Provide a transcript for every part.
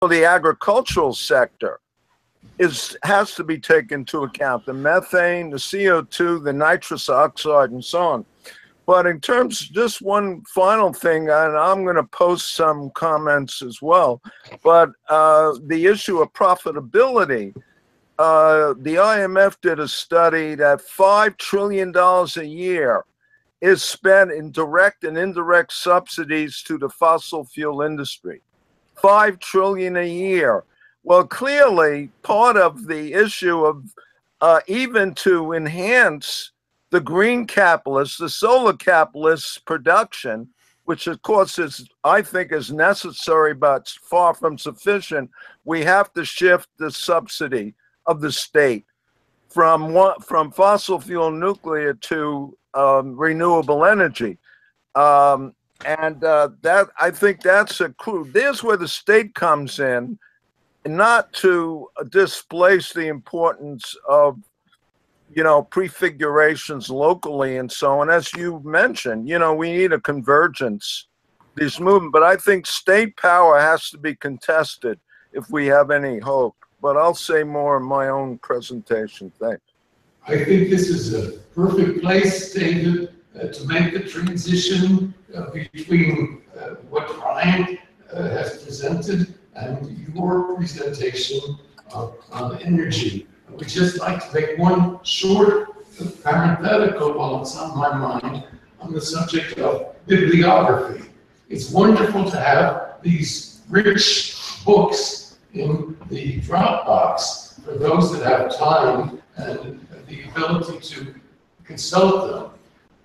the agricultural sector has to be taken into account. The methane, the CO2, the nitrous oxide, and so on. But in terms, just one final thing, and I'm going to post some comments as well, but the issue of profitability, the IMF did a study that $5 trillion a year is spent in direct and indirect subsidies to the fossil fuel industry. $5 trillion a year. Well, clearly, part of the issue of even to enhance the green capitalists, the solar capitalists' production, which of course is, I think, is necessary but far from sufficient, we have to shift the subsidy of the state from fossil fuel nuclear to renewable energy. And that, I think that's a clue. There's where the state comes in, not to displace the importance of, you know, prefigurations locally and so on. As you mentioned, you know, we need a convergence, this movement, but I think state power has to be contested if we have any hope. But I'll say more in my own presentation. Thanks. I think this is a perfect place, David, to make the transition between what Brian has presented and your presentation on energy. I would just like to make one short parenthetical while it's on my mind on the subject of bibliography. It's wonderful to have these rich books in the Dropbox for those that have time and the ability to consult them.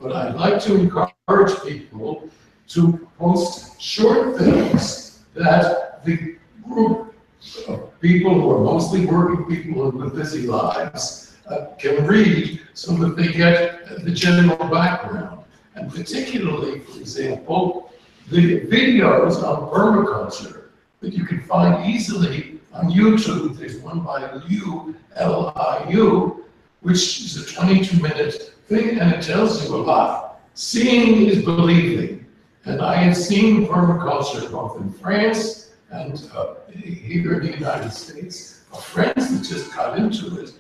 But I'd like to encourage people to post short things that the group of people who are mostly working people with busy lives can read so that they get the general background. And particularly, for example, the videos on permaculture that you can find easily on YouTube. There's one by Liu, L-I-U, which is a 22-minute thing, and it tells you a lot. Seeing is believing. And I have seen permaculture both in France and here in the United States. Friends that just got into it.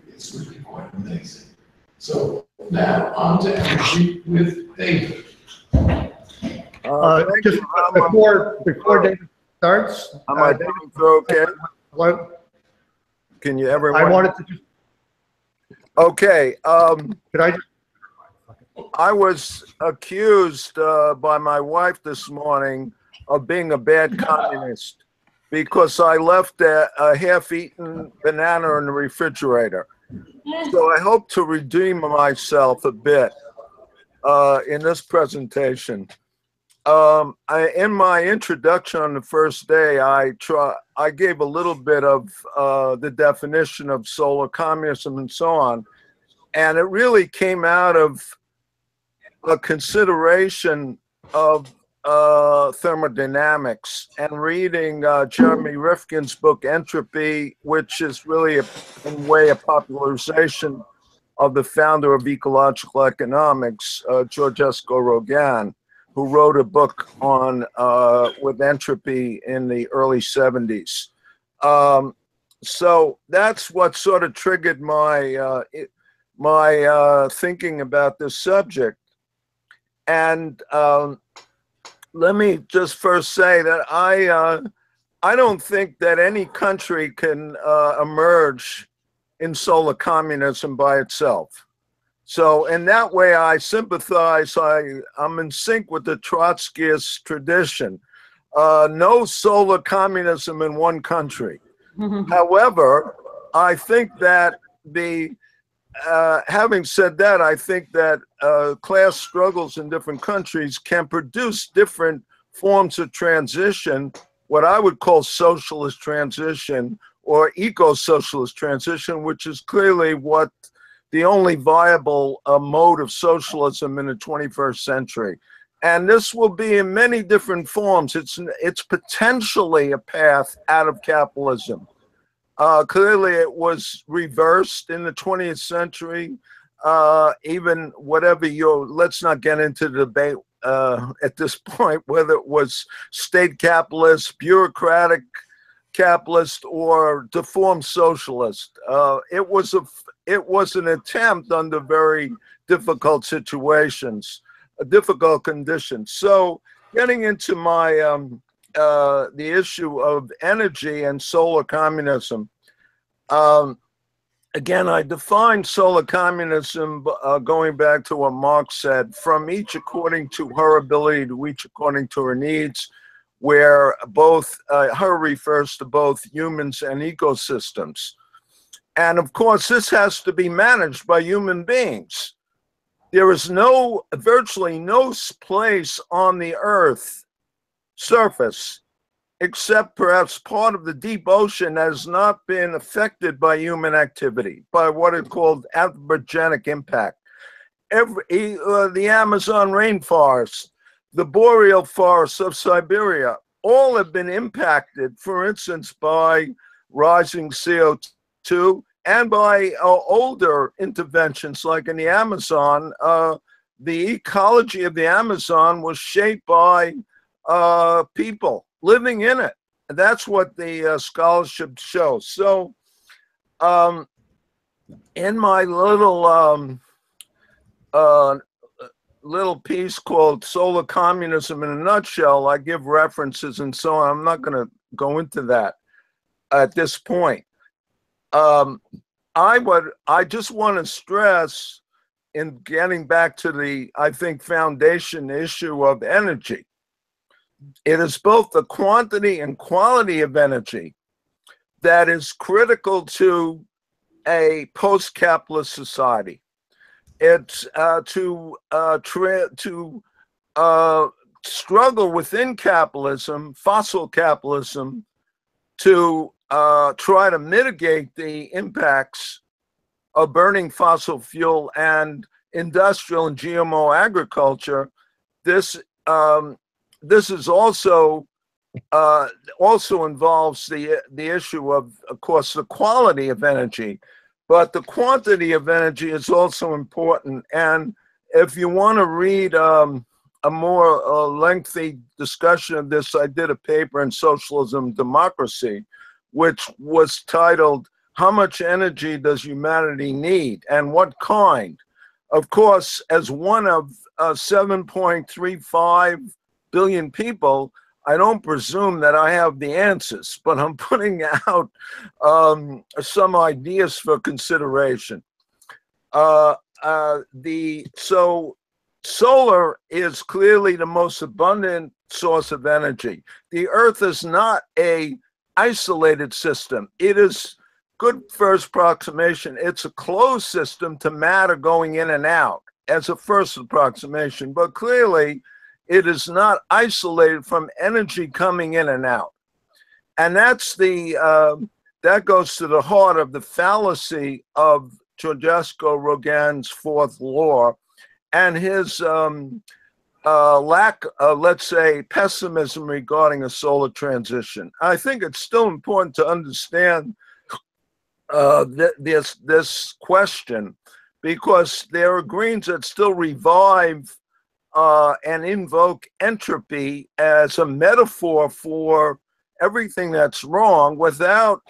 It's really quite amazing. So now on to energy with David. Just before David starts, Am I okay? Can you everyone? I wanted to just. Okay. Could I just? I was accused by my wife this morning of being a bad communist because I left a half-eaten banana in the refrigerator. So I hope to redeem myself a bit in this presentation. In my introduction on the first day, I gave a little bit of the definition of solar communism and so on, and it really came out of a consideration of thermodynamics and reading Jeremy Rifkin's book Entropy, which is really in a way a popularization of the founder of ecological economics, Georgescu Rogan, who wrote a book on with entropy in the early 70s. So that's what sort of triggered my my thinking about this subject. And let me just first say that I don't think that any country can emerge in solar communism by itself. So in that way, I sympathize. I'm in sync with the Trotskyist tradition. No solar communism in one country. However, I think that having said that, I think that class struggles in different countries can produce different forms of transition, what I would call socialist transition or eco-socialist transition, which is clearly what the only viable mode of socialism in the 21st century. And this will be in many different forms. It's potentially a path out of capitalism. Clearly, it was reversed in the 20th century. Even whatever let's not get into the debate at this point, whether it was state capitalist, bureaucratic capitalist, or deformed socialist. It was an attempt under very difficult situations, difficult conditions. So getting into my the issue of energy and solar communism. Again, I define solar communism going back to what Marx said, from each according to her ability to each according to her needs, where both, her refers to both humans and ecosystems. And of course, this has to be managed by human beings. There is virtually no place on the Earth surface, except perhaps part of the deep ocean, that has not been affected by human activity, by what is called anthropogenic impact. The Amazon rainforest, the boreal forests of Siberia, all have been impacted, for instance, by rising CO2 and by older interventions, like in the Amazon. The ecology of the Amazon was shaped by people living in it. And that's what the scholarship shows. So in my little piece called Solar Communism in a Nutshell, I give references and so on. I'm not going to go into that at this point. I just want to stress, in getting back to the, I think, foundation issue of energy, it is both the quantity and quality of energy that is critical to a post-capitalist society. It's to struggle within capitalism, fossil capitalism, to try to mitigate the impacts of burning fossil fuel and industrial and GMO agriculture. This is also involves the issue of course, the quality of energy, but the quantity of energy is also important. And if you want to read a more lengthy discussion of this, I did a paper in Socialism Democracy, which was titled, "How much energy does humanity need and what kind?" Of course, as one of 7.35 billion people, I don't presume that I have the answers, but I'm putting out some ideas for consideration. So solar is clearly the most abundant source of energy. The Earth is not a isolated system. It is, good first approximation, it's a closed system to matter going in and out as a first approximation, but clearly it is not isolated from energy coming in and out. And that's that goes to the heart of the fallacy of Georgescu Rogin's fourth law and his lack of, let's say, pessimism regarding a solar transition. I think it's still important to understand this question, because there are Greens that still revive and invoke entropy as a metaphor for everything that's wrong, without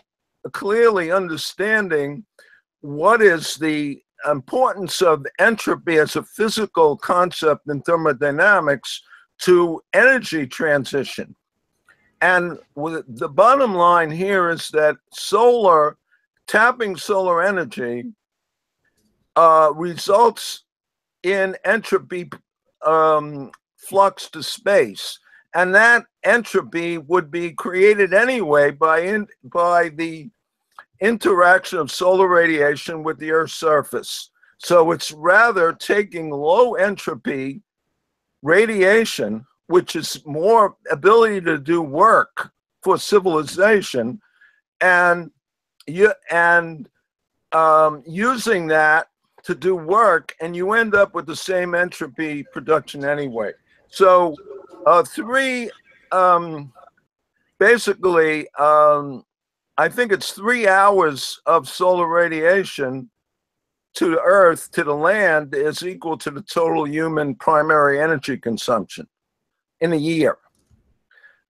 clearly understanding what is the importance of entropy as a physical concept in thermodynamics to energy transition. And the bottom line here is that tapping solar energy results in entropy flux to space, and that entropy would be created anyway by the interaction of solar radiation with the Earth's surface. So it's rather taking low entropy radiation, which is more ability to do work for civilization, and using that to do work, and you end up with the same entropy production anyway. So basically, I think it's 3 hours of solar radiation to the earth, to the land, is equal to the total human primary energy consumption in a year.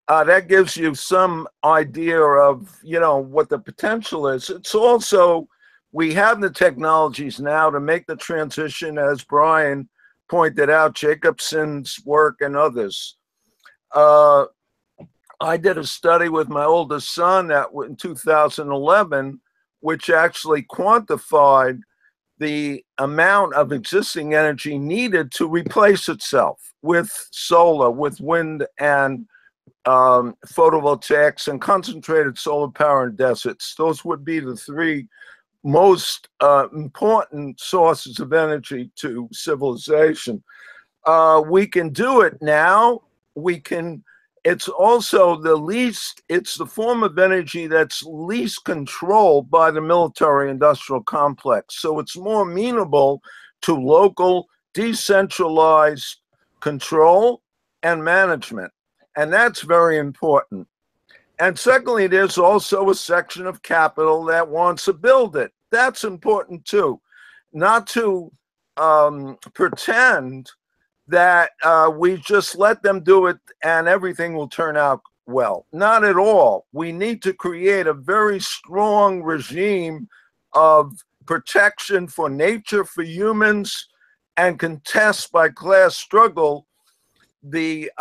That gives you some idea of, you know, what the potential is. It's also, we have the technologies now to make the transition, as Brian pointed out, Jacobson's work and others. I did a study with my oldest son in 2011, which actually quantified the amount of existing energy needed to replace itself with solar, with wind, and photovoltaics, and concentrated solar power in deserts. Those would be the three most important sources of energy to civilization. We can do it now. We can. It's also it's the form of energy that's least controlled by the military-industrial complex. So it's more amenable to local, decentralized control and management. And that's very important. And secondly, there's also a section of capital that wants to build it. That's important too. Not to pretend that we just let them do it and everything will turn out well. Not at all. We need to create a very strong regime of protection for nature, for humans, and contest by class struggle the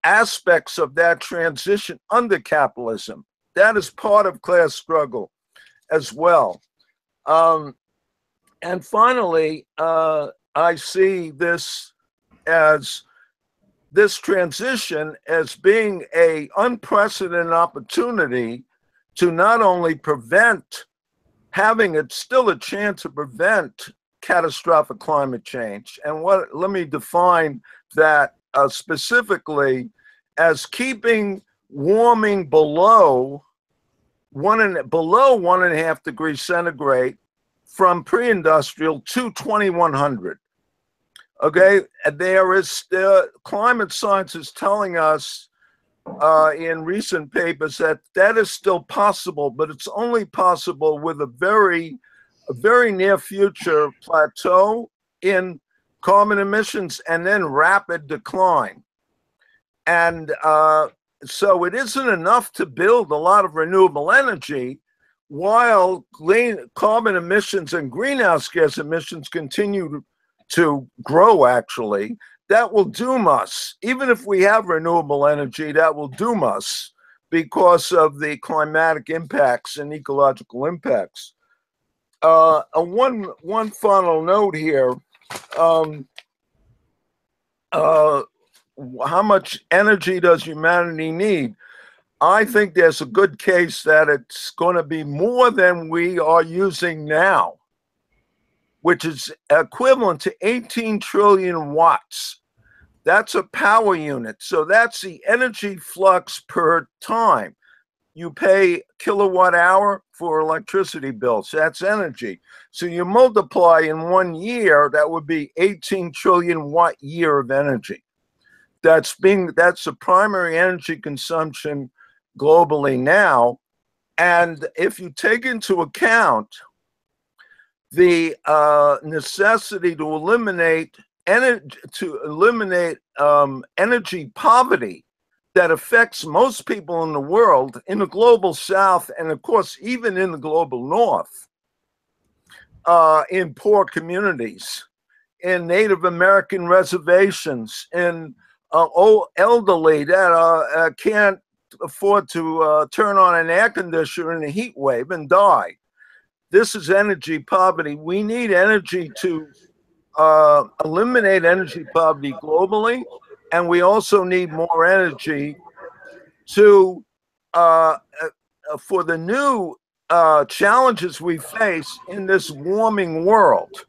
aspects of that transition under capitalism. That is part of class struggle as well. And finally, I see this transition as being an unprecedented opportunity to not only prevent, having it still a chance to prevent catastrophic climate change. And let me define that specifically as keeping warming below 1.5 degrees centigrade from pre-industrial to 2100. Okay, there is climate science is telling us in recent papers that that is still possible, but it's only possible with a very near future plateau in carbon emissions and then rapid decline. And so it isn't enough to build a lot of renewable energy while carbon emissions and greenhouse gas emissions continue to grow. Actually, that will doom us. Even if we have renewable energy, that will doom us because of the climatic impacts and ecological impacts. One final note here. How much energy does humanity need? I think there's a good case that it's going to be more than we are using now, which is equivalent to 18 trillion watts. That's a power unit. So that's the energy flux per time. You pay kilowatt hour for electricity bills. That's energy. So you multiply in 1 year, that would be 18 trillion watt year of energy. That's the primary energy consumption globally now. And if you take into account the necessity to eliminate energy poverty that affects most people in the world, in the global south, and of course even in the global north, in poor communities, in Native American reservations, in elderly that can't afford to turn on an air conditioner in a heat wave and die. This is energy poverty. We need energy to eliminate energy poverty globally, and we also need more energy to for the new challenges we face in this warming world,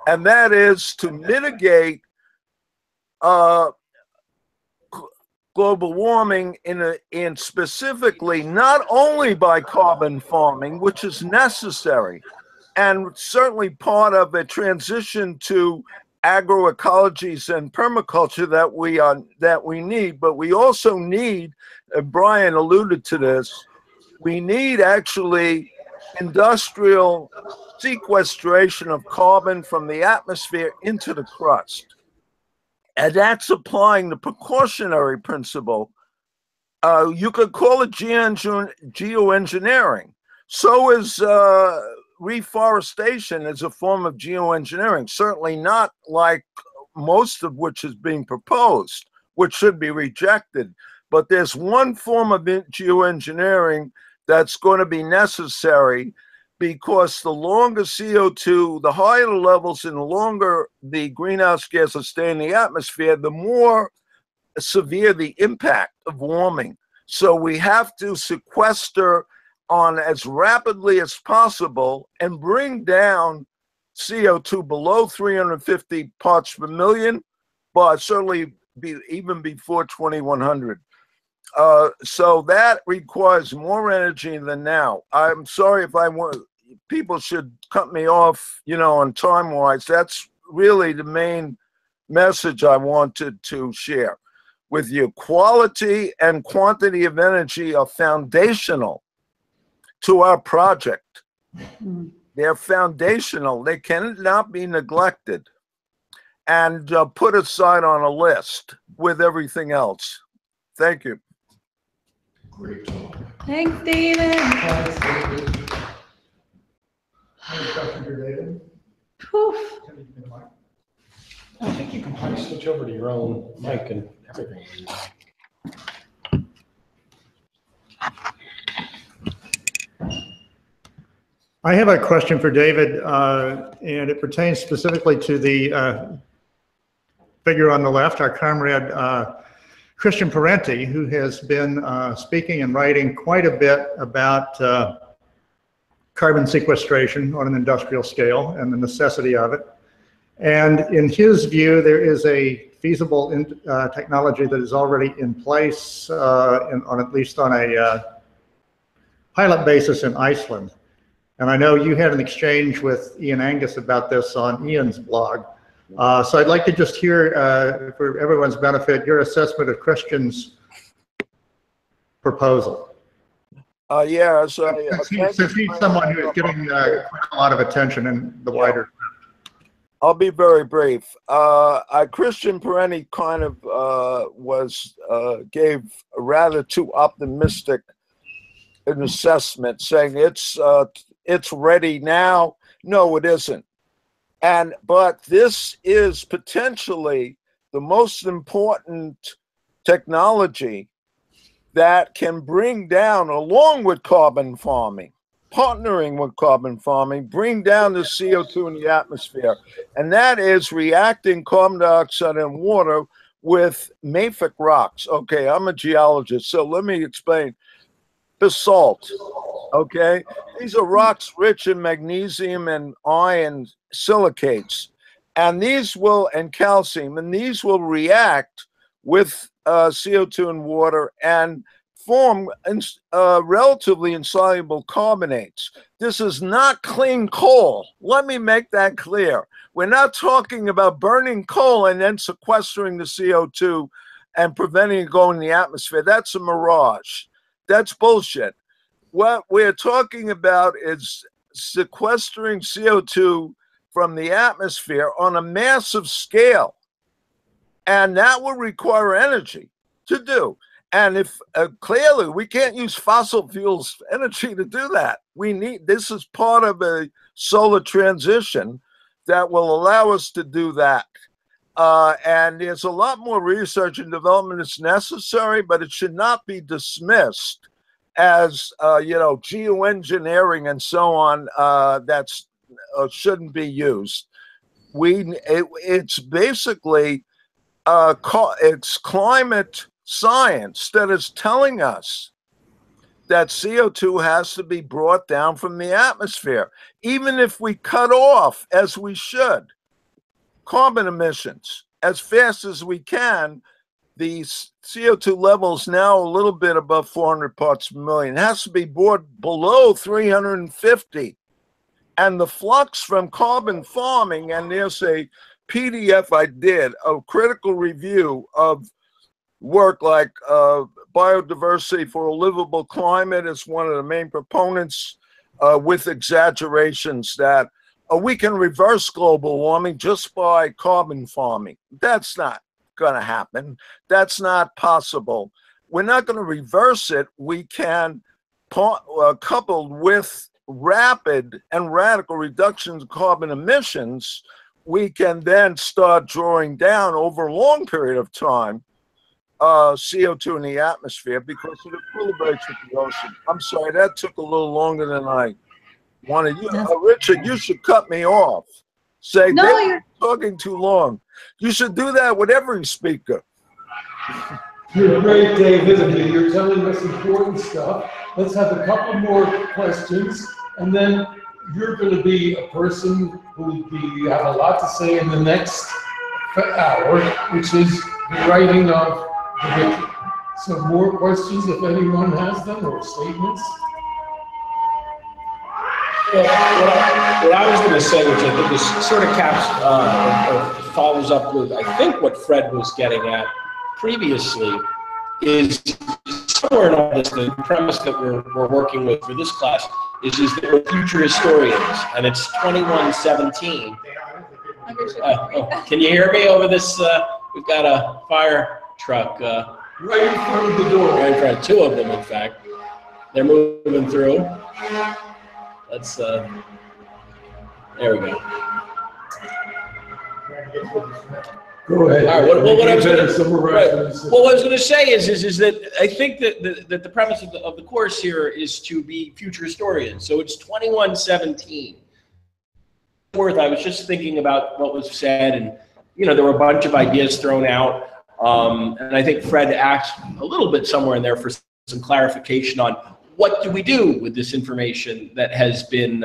and that is to mitigate global warming in specifically not only by carbon farming, which is necessary and certainly part of a transition to agroecologies and permaculture that we need, but we also need, Brian alluded to this, we need actually industrial sequestration of carbon from the atmosphere into the crust. And that's applying the precautionary principle. You could call it geoengineering. So is reforestation as a form of geoengineering, certainly not like most of which is being proposed, which should be rejected. But there's one form of geoengineering that's going to be necessary, because the longer CO2, the higher the levels and the longer the greenhouse gases stay in the atmosphere, the more severe the impact of warming. So we have to sequester on as rapidly as possible and bring down CO2 below 350 parts per million, but certainly even before 2100. So that requires more energy than now. I'm sorry if people should cut me off, on time-wise. That's really the main message I wanted to share with you. Quality and quantity of energy are foundational to our project. They're foundational. They cannot be neglected and put aside on a list with everything else. Thank you. Great talk. Thanks, David. Thanks, David. Any question for David? Poof. I think you can probably switch over to your own mic and everything. I have a question for David, and it pertains specifically to the figure on the left, our comrade Christian Parenti, who has been speaking and writing quite a bit about carbon sequestration on an industrial scale and the necessity of it. And in his view, there is a feasible technology that is already in place, at least on a pilot basis in Iceland. And I know you had an exchange with Ian Angus about this on Ian's blog. So I'd like to just hear, for everyone's benefit, your assessment of Christian's proposal. Yeah, since he's someone who is getting quite a lot of attention in the wider. I'll be very brief. Christian Parenti kind of gave a rather too optimistic an assessment, saying it's ready now. No, it isn't. But this is potentially the most important technology that can bring down, along with carbon farming, partnering with carbon farming, bring down the CO2 in the atmosphere. And that is reacting carbon dioxide and water with mafic rocks. Okay, I'm a geologist, so let me explain. Basalt, okay? These are rocks rich in magnesium and iron silicates, and calcium, and these will react with CO2 and water and form relatively insoluble carbonates. This is not clean coal. Let me make that clear. We're not talking about burning coal and then sequestering the CO2 and preventing it going in the atmosphere. That's a mirage. That's bullshit. What we're talking about is sequestering CO2 from the atmosphere on a massive scale. And that will require energy to do. And if clearly we can't use fossil fuels energy to do that. This is part of a solar transition that will allow us to do that. And there's a lot more research and development that's necessary, but it should not be dismissed as, geoengineering and so on, that's shouldn't be used. It's basically, it's climate science that is telling us that CO2 has to be brought down from the atmosphere, even if we cut off, as we should, carbon emissions as fast as we can. The CO2 levels now a little bit above 400 parts per million. It has to be brought below 350. And the flux from carbon farming, and there's a PDF I did, a critical review of work like biodiversity for a livable climate is one of the main proponents. with exaggerations that we can reverse global warming just by carbon farming. That's not going to happen. That's not possible. We're not going to reverse it. We can, coupled with rapid and radical reductions in carbon emissions, we can then start drawing down over a long period of time CO2 in the atmosphere because of the equilibration of the ocean. I'm sorry, that took a little longer than I wanted. Richard, you should cut me off. Say, No, they're you're talking too long. You should do that with every speaker. You're great, David, and you're telling us important stuff. Let's have a couple more questions, and then you're going to be a person who will have a lot to say in the next hour, which is the writing of the victory. So more questions if anyone has them, or statements. Well, what I was going to say, which I think is sort of or follows up with, I think, what Fred was getting at previously, is somewhere in all this, the premise that we're working with for this class is that we're future historians, and it's 2117. Can you hear me over this? We've got a fire truck. Right in front of the door. Right in front, two of them, in fact. They're moving through. Let's, there we go. Go ahead. All right, what I was going to to say is that I think that the premise of the course here is to be future historians. So it's 2117. I was just thinking about what was said, and there were a bunch of ideas thrown out, and I think Fred asked a little bit somewhere in there for some clarification on what do we do with this information that has been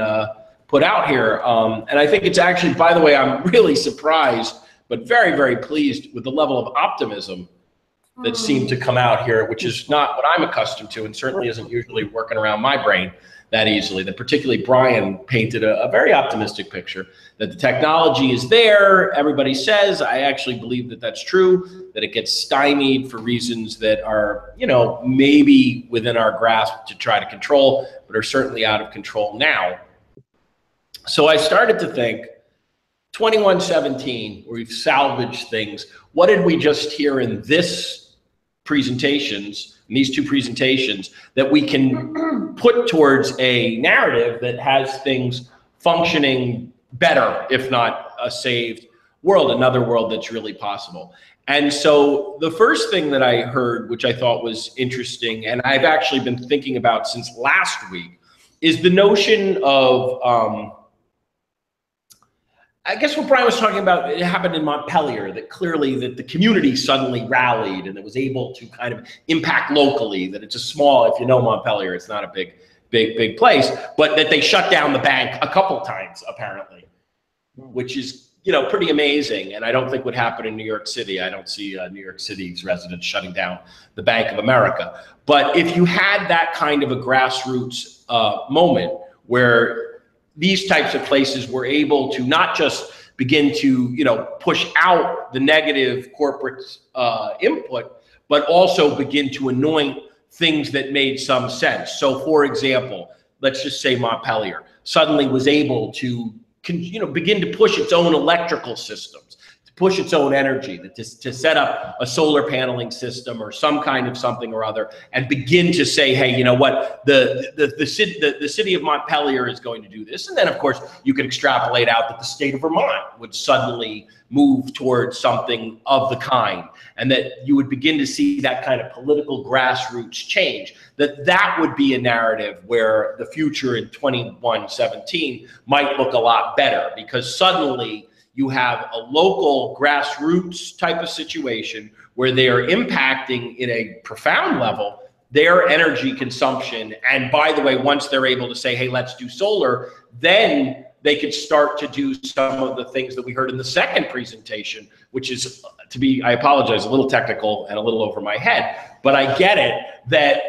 put out here. And I think it's actually, by the way, I'm really surprised, but very, very pleased with the level of optimism that seemed to come out here, which is not what I'm accustomed to, and certainly isn't usually working around my brain that easily. That particularly Brian painted a very optimistic picture, that the technology is there. Everybody says, I actually believe that that's true, that it gets stymied for reasons that are, maybe within our grasp to try to control, but are certainly out of control now. So I started to think, 2117, we've salvaged things. What did we just hear in these two presentations, that we can put towards a narrative that has things functioning better, if not a saved world, another world that's really possible? And so the first thing that I heard, which I thought was interesting, and I've actually been thinking about since last week, is the notion of, I guess what Brian was talking about, it happened in Montpelier, that clearly that the community suddenly rallied and it was able to kind of impact locally, that it's a small, if you know Montpelier, it's not a big place, but that they shut down the bank a couple times, apparently, which is, pretty amazing. And I don't think would happen in New York City. I don't see New York City's residents shutting down the Bank of America. But if you had that kind of a grassroots moment where these types of places were able to not just begin to, push out the negative corporate input, but also begin to anoint things that made some sense. So for example, let's just say Montpelier suddenly was able to, begin to push its own electrical systems, to push its own energy, to set up a solar paneling system or some kind of something or other, and begin to say, hey, you know what, the city of Montpelier is going to do this. And then, of course, you could extrapolate out that the state of Vermont would suddenly move towards something of the kind, and that you would begin to see that kind of political grassroots change, that would be a narrative where the future in 2117 might look a lot better, because suddenly you have a local grassroots type of situation where they are impacting in a profound level their energy consumption. And by the way, once they're able to say, hey, let's do solar, then they could start to do some of the things that we heard in the second presentation, which is, I apologize, a little technical and a little over my head, but I get it, that,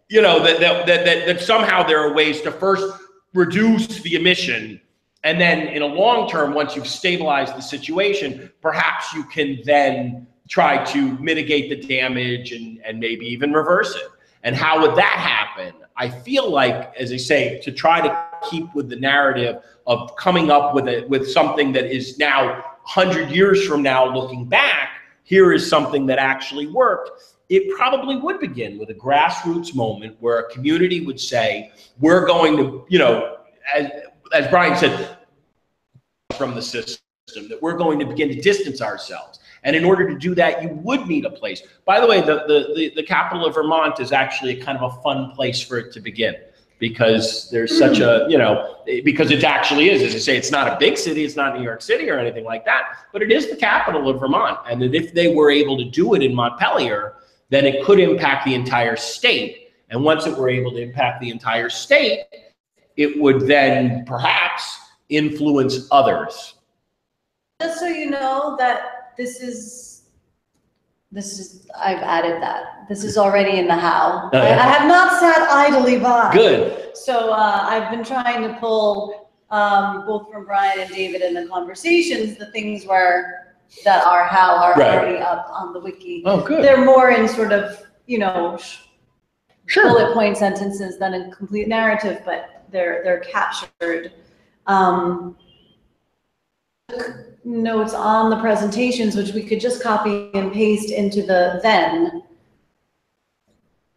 that somehow there are ways to first reduce the emission, and then in a long term, once you've stabilized the situation, perhaps you can then try to mitigate the damage and maybe even reverse it. And how would that happen? I feel like, as I say, to try to keep with the narrative of coming up with something that is now 100 years from now, looking back, here is something that actually worked. It probably would begin with a grassroots moment where a community would say, we're going to, you know, as Brian said, from the system, that we're going to begin to distance ourselves. And in order to do that, you would need a place. By the way, the capital of Vermont is actually a kind of a fun place for it to begin, because there's such a, you know, because it actually is, as I say, it's not a big city, it's not New York City or anything like that, but it is the capital of Vermont. And that if they were able to do it in Montpelier, then it could impact the entire state. And once it were able to impact the entire state, it would then perhaps influence others. Just so you know that this is, I've added that. This is already in the how. Oh, yeah. I have not sat idly by. Good. So I've been trying to pull, both from Brian and David in the conversations, the things that are how are Right. already up on the wiki. Oh, good. They're more in sort of, you know, Sure. bullet point sentences than a complete narrative, but they're captured. Notes on the presentations, which we could just copy and paste into the then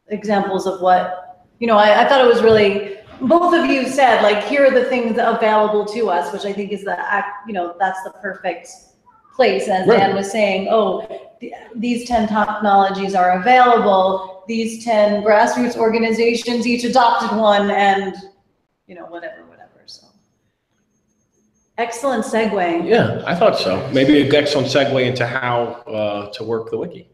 examples of what, you know, I thought it was really, both of you said, like, here are the things available to us, which I think is you know, that's the perfect place. As Right. Dan was saying, oh, these 10 technologies are available, these 10 grassroots organizations each adopted one, and, you know, whatever. So excellent segue. Yeah, I thought so. Maybe an excellent segue into how to work the wiki.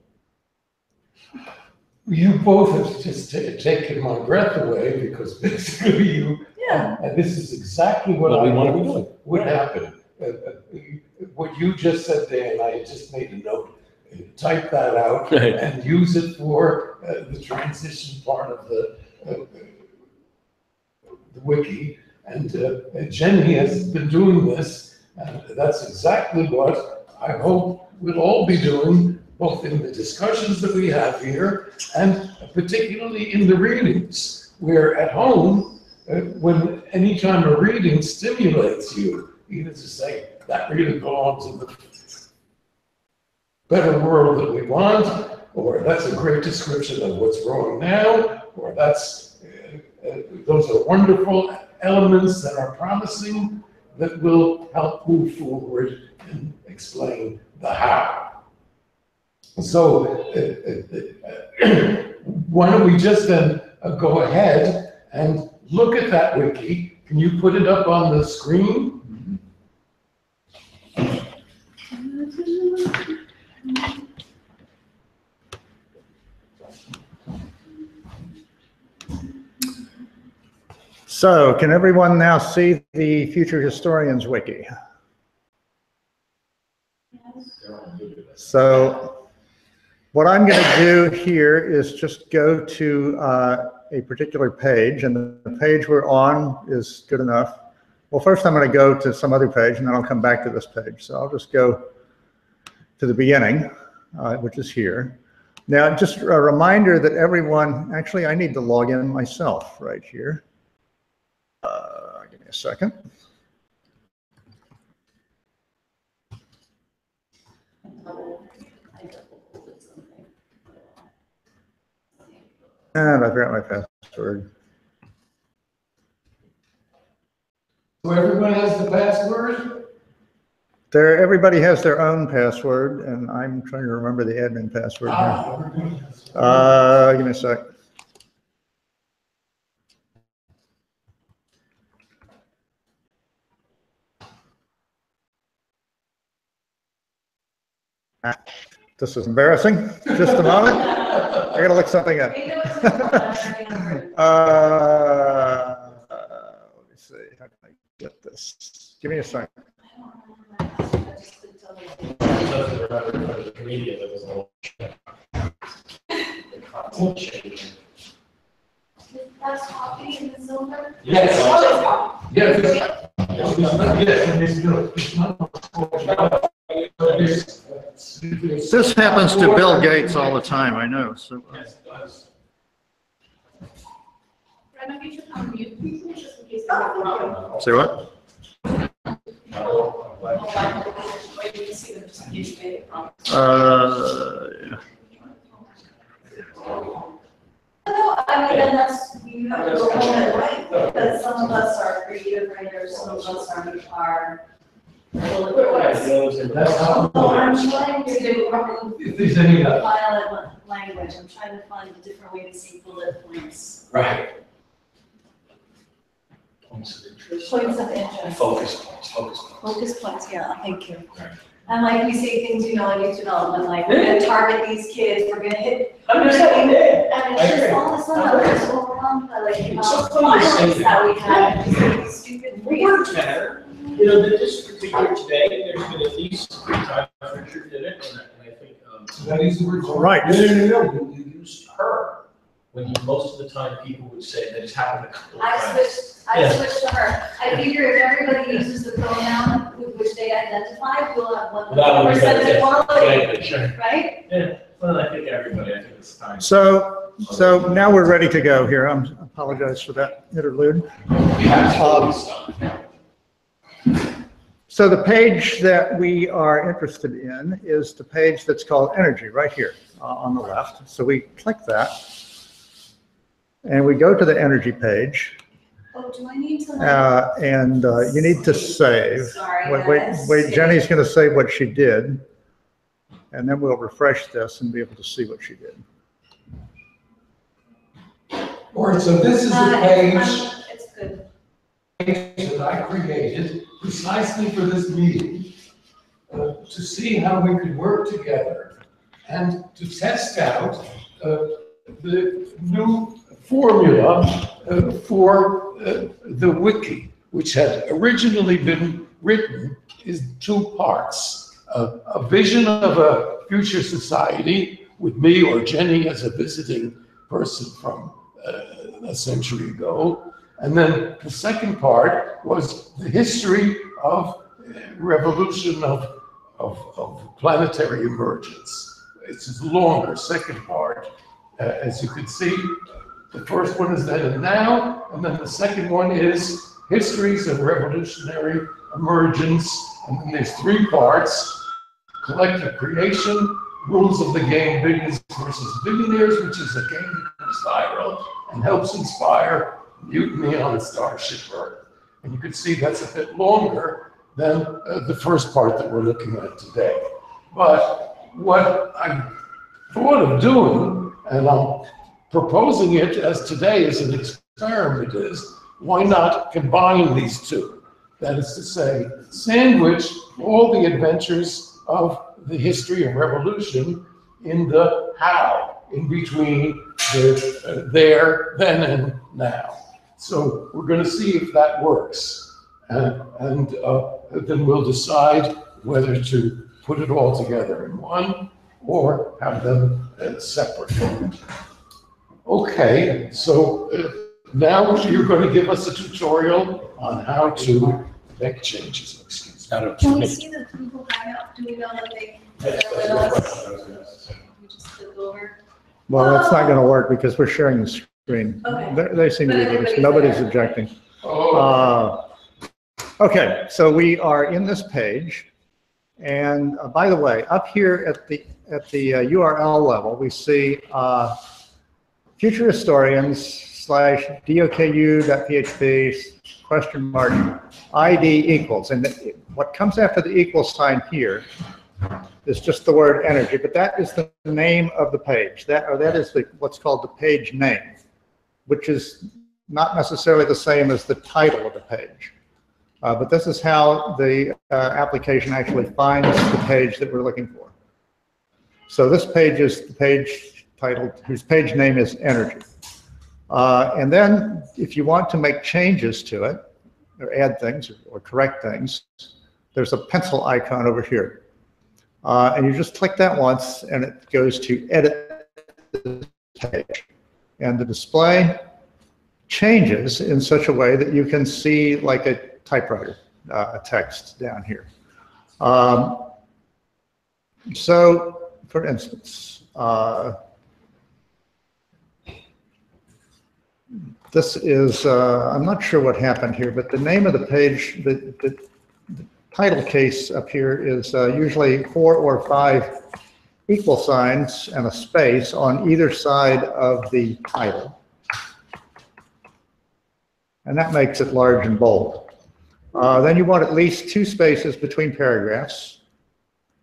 You both have just taken my breath away, because basically and this is exactly what we I want to be hoped doing. would happen. What you just said, Dan, I just made a note, type that out Right. and use it for the transition part of the wiki. And Jenny has been doing this, and that's exactly what I hope we'll all be doing, both in the discussions that we have here, and particularly in the readings, where at home, when anytime a reading stimulates you, either to say, that really belongs in the better world that we want, or that's a great description of what's wrong now, or that's, those are wonderful elements that are promising, that will help move forward and explain the how. So why don't we just then go ahead and look at that wiki. Can you put it up on the screen? So can everyone now see the Future Historians Wiki? So what I'm going to do here is just go to a particular page, and the page we're on is good enough. Well, first I'm going to go to some other page, and then I'll come back to this page. So I'll just go to the beginning, which is here. Now, just a reminder that everyone, actually, I need to log in myself right here. Give me a second. And I forgot my password. So everyone has the password? Everybody has their own password, and I'm trying to remember the admin password here. Give me a sec. This is embarrassing. Just a moment. I gotta look something up. Let me see. How can I get this? Give me a second. That's coffee in the silver? Yes. Yes. This happens to Bill Gates all the time, I know. So, And if you should unmute, please, just in case there's a problem. Say what? No, I mean, and that's, you have to go home and write, because some of us are creative writers, some of us are. That's how. I'm trying to do If there's any, violent language, I'm trying to find a different way to say bullet points. Right. Points of interest. Points of interest. Focus points, focus points. Focus points, yeah, thank you. Right. And like we say things, you know, in youth development, like we're gonna target these kids, we're gonna hit. I'm just saying, And I it's just agree. all this stuff that is overwhelmed by like, It's so funny to say violence that we have, these stupid Words reasons. matter. You know, this particular today, there's been at least 3 times Richard did it, and I think, that is the word. Right. no, you used her. When most of the time people would say that it's happened a couple of times. I switched to her. I figure if everybody uses the pronoun with which they identify, we'll have That would be 100% better, equality, sure. right? Yeah, well, I think everybody, I think it's time. So now we're ready to go here. I apologize for that interlude. So the page that we are interested in is the page that's called Energy, right here on the left. So we click that, and we go to the Energy page. Oh, do I need to? And you need to save. Sorry, Wait, guys. Jenny's going to save what she did, and then we'll refresh this and be able to see what she did. All right, so this is the page It's good. that I created precisely for this meeting, to see how we could work together and to test out the new formula for the wiki, which had originally been written in 2 parts. A vision of a future society with me or Jenny as a visiting person from a century ago. And then the second part was the history of revolution of planetary emergence. It's a longer second part. As you can see, the first one is then and now, and then the second one is histories of revolutionary emergence. And then there's 3 parts: collective creation, rules of the game, biggest versus billionaires, which is a game that goes viral and helps inspire mutiny on Starship Earth. And you can see that's a bit longer than the first part that we're looking at today. But what I thought of doing, and I'm proposing it as today as an experiment, is why not combine these 2? That is to say, sandwich all the adventures of the history of revolution in the how, in between the there, then, and now. So we're going to see if that works, and then we'll decide whether to put it all together in one or have them separate. Okay, so now you're going to give us a tutorial on how to make changes. Excuse me. Can we see the people hang up? Do we know that they, they're with us? We just click over. Well, that's not going to work because we're sharing the screen. Okay. They seem to But be with us. everybody's Nobody's there. objecting. Oh, Okay, so we are in this page. And by the way, up here at the URL level, we see future historians /doku.php !ID equals. And what comes after the equal sign here is just the word energy, but that is the name of the page. That is what's called the page name, which is not necessarily the same as the title of the page. But this is how the application actually finds the page that we're looking for. So this page is the page titled, whose page name is energy. And then if you want to make changes to it, or add things, or correct things, there's a pencil icon over here. And you just click that once, and it goes to edit the page. And the display changes in such a way that you can see like a typewriter text down here. So, for instance, This is, I'm not sure what happened here, but the name of the page, the title case up here is usually 4 or 5 equal signs and a space on either side of the title. And that makes it large and bold. Then you want at least 2 spaces between paragraphs,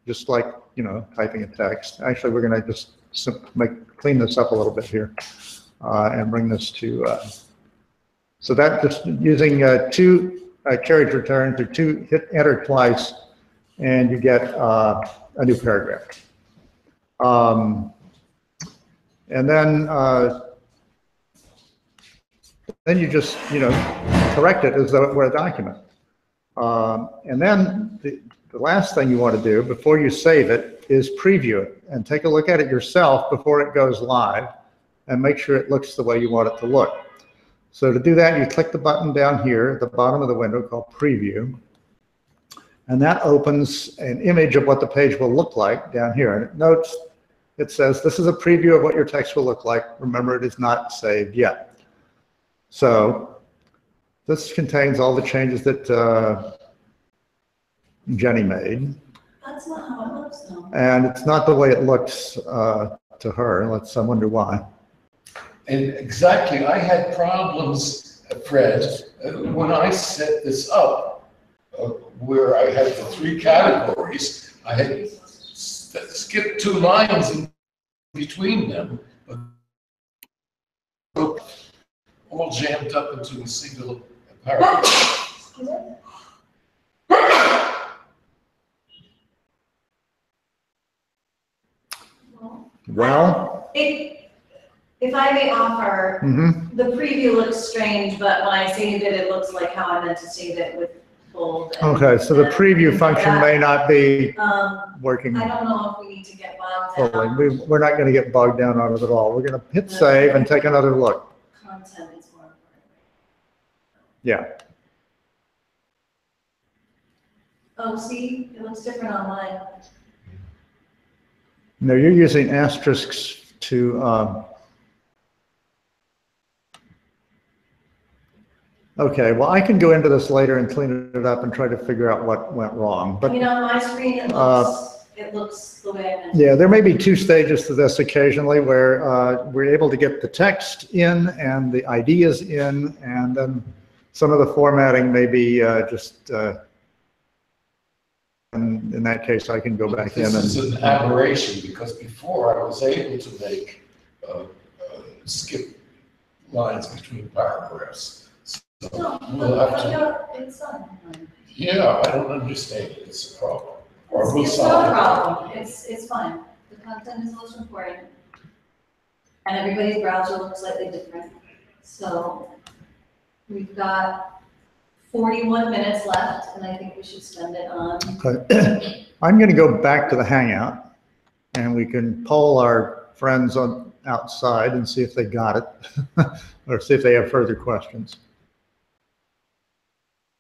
just like, you know, typing a text. Actually, we're going to just clean this up a little bit here and bring this to, so that just using 2 carriage returns or 2 hit enter twice, and you get a new paragraph. And then you just, you know, correct it as though it were a document. And then the last thing you want to do before you save it is preview it and take a look at it yourself before it goes live and make sure it looks the way you want it to look. So to do that, you click the button down here at the bottom of the window called Preview, and that opens an image of what the page will look like down here. And it notes, it says, this is a preview of what your text will look like. Remember, it is not saved yet. So this contains all the changes that Jenny made. That's not how it looks, though. And it's not the way it looks to her. I wonder why. And exactly, I had problems, Fred, when I set this up, where I had the 3 categories. I had skipped 2 lines in between them, but all jammed up into a single paragraph. Well, if I may offer, the preview looks strange, but when I saved it, it looks like how I meant to save it with bold. Okay, so the preview function may not be working. I don't know if we need to get bogged down. We're not going to get bogged down on it at all. We're going to hit save and take another look. Content is more important. Yeah. Oh, see, it looks different on mine. No, you're using asterisks to, okay, well, I can go into this later and clean it up and try to figure out what went wrong. But You know, on my screen, it looks the way I meant. yeah, there may be 2 stages to this occasionally where we're able to get the text in and the ideas in, and then some of the formatting may be just, and in that case, I can go back in and. This is an aberration, because before I was able to make skip lines between paragraphs. So we'll have to. It's not. Yeah, I don't understand it. It's a problem. Or we'll It's solve not a it. problem. It's fine. The content is most important. And everybody's browser looks slightly different. So we've got 41 minutes left, and I think we should spend it on. Okay. I'm going to go back to the Hangout, and we can poll our friends on outside and see if they got it, or see if they have further questions.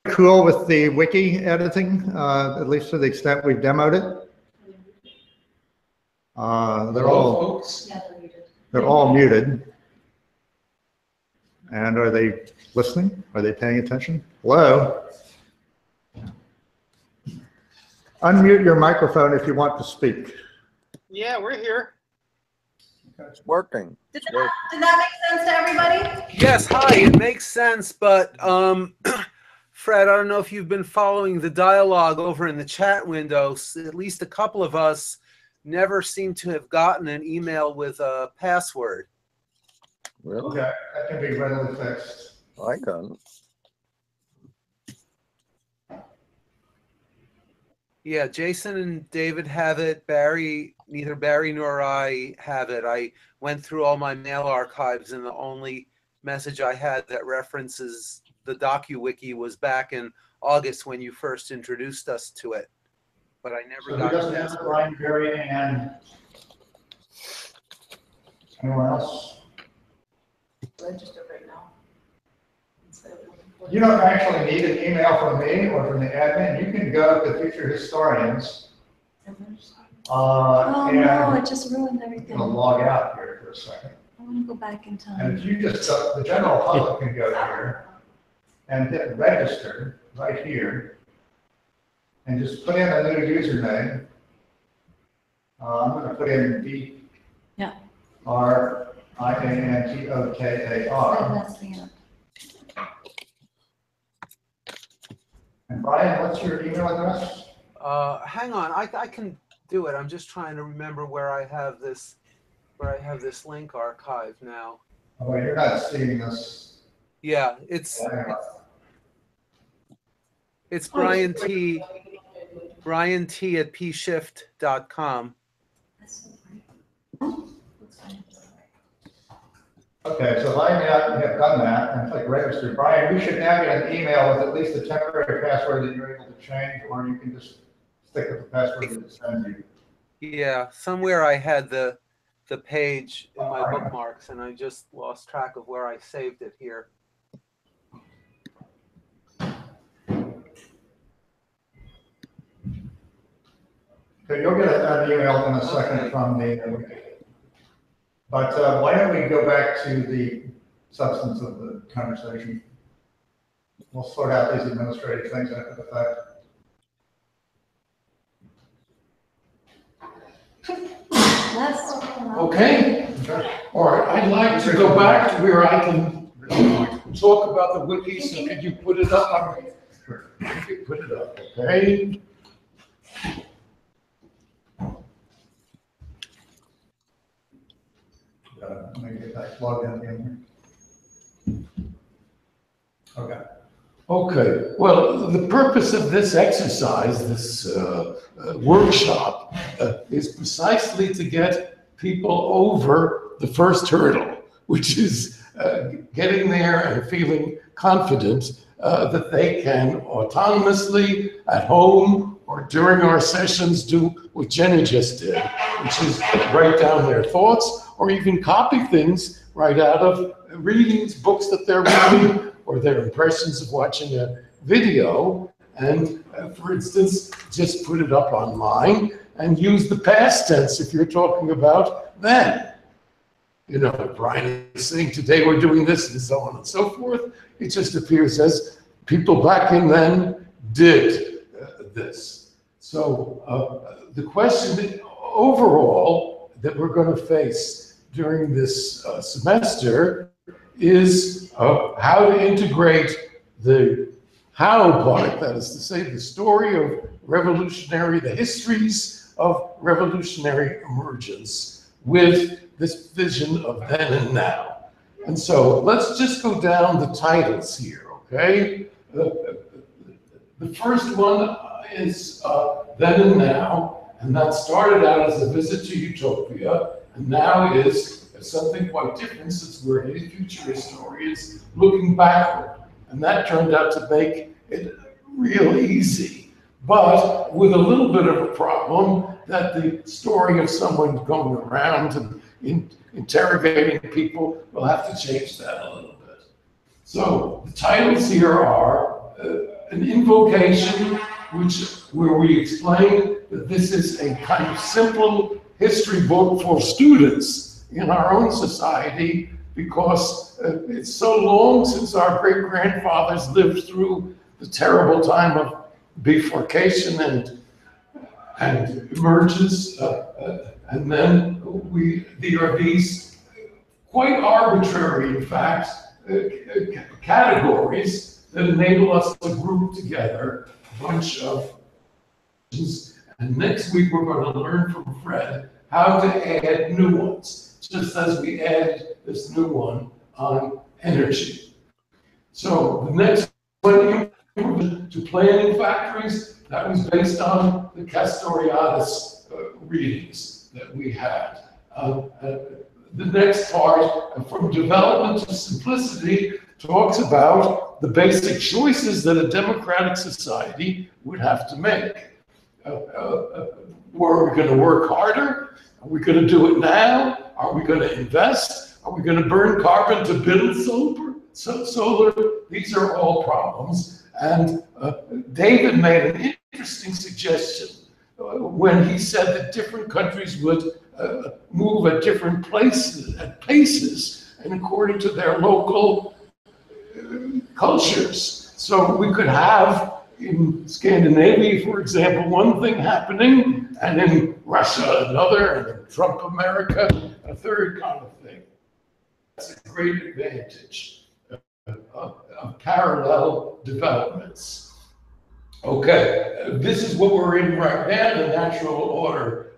Cool with the wiki editing, at least to the extent we've demoed it. Folks. Yeah, They're all muted. And are they listening? Are they paying attention? Hello? Unmute your microphone if you want to speak. Yeah, we're here. It's working. Did that make sense to everybody? Yes, hi, it makes sense, but Fred, I don't know if you've been following the dialogue over in the chat windows. At least a couple of us never seem to have gotten an email with a password. Really? Okay, that can be readily fixed. I got it. Yeah, Jason and David have it. Neither Barry nor I have it. I went through all my mail archives, and the only message I had that references the DocuWiki was back in August when you first introduced us to it. But I never got it. Doesn't have Brian, Barry, and anyone else? Register right now. You don't actually need an email from me or from the admin. You can go to Future Historians. Oh no, And it just ruined everything. I'm going to log out here for a second. I want to go back in And time. if you just, the general public can go here and hit register right here and just put in a new username. I'm going to put in Yeah. BRIANTOKAR. Messed me up. And Brian, what's your email address? Hang on, I can do it. I'm just trying to remember where I have this link archived now. Oh, you're not seeing this. Yeah, it's Brian T at pshift.com. Okay, so if I have done that and click register, Brian, you should now get an email with at least a temporary password that you're able to change, or you can just stick with the password that it sends you. Yeah, somewhere I had the page in my bookmarks, and I just lost track of where I saved it here. Okay, you'll get an email in a second from me. But why don't we go back to the substance of the conversation? We'll sort out these administrative things after the fact. Yes. Okay, all right, I'd like to go back to where I can talk about the wiki, so could you put it up? Sure. You put it up, okay? Let me get that plugged in here. Okay. Okay, well, the purpose of this exercise, this workshop, is precisely to get people over the first hurdle, which is getting there and feeling confident that they can autonomously, at home, or during our sessions, do what Jenny just did, which is write down their thoughts, or even copy things right out of readings, books that they're reading, or their impressions of watching a video, and for instance, just put it up online and use the past tense if you're talking about then. You know, Brian is saying today we're doing this and so on and so forth. It just appears as people back in then did this. So the question overall that we're going to face during this semester is how to integrate the how part, that is to say, the story of revolutionary, the histories of revolutionary emergence with this vision of then and now. And so let's just go down the titles here, okay? The first one is Then and Now, and that started out as a visit to utopia, and now is something quite different since we're future historians looking backward. And that turned out to make it real easy, but with a little bit of a problem that the story of someone going around and interrogating people will have to change that a little bit. So the titles here are an invocation, where we explain that this is a kind of simple history book for students in our own society, because it's so long since our great-grandfathers lived through the terrible time of bifurcation and emergence, and then there are these quite arbitrary, in fact, categories that enable us to group together a bunch of. And next week we're going to learn from Fred how to add new ones, just as we added this new one on energy. So the next one, to planning factories, that was based on the Castoriadis readings that we had. The next part, from development to simplicity, talks about the basic choices that a democratic society would have to make. Were we going to work harder? Are we going to do it now? Are we going to invest? Are we going to burn carbon to build solar? These are all problems. And David made an interesting suggestion when he said that different countries would move at different paces, and according to their local cultures. So we could have in Scandinavia, for example, one thing happening, and in Russia another, and in Trump America a third kind of thing. That's a great advantage of parallel developments. Okay, this is what we're in right now, the natural order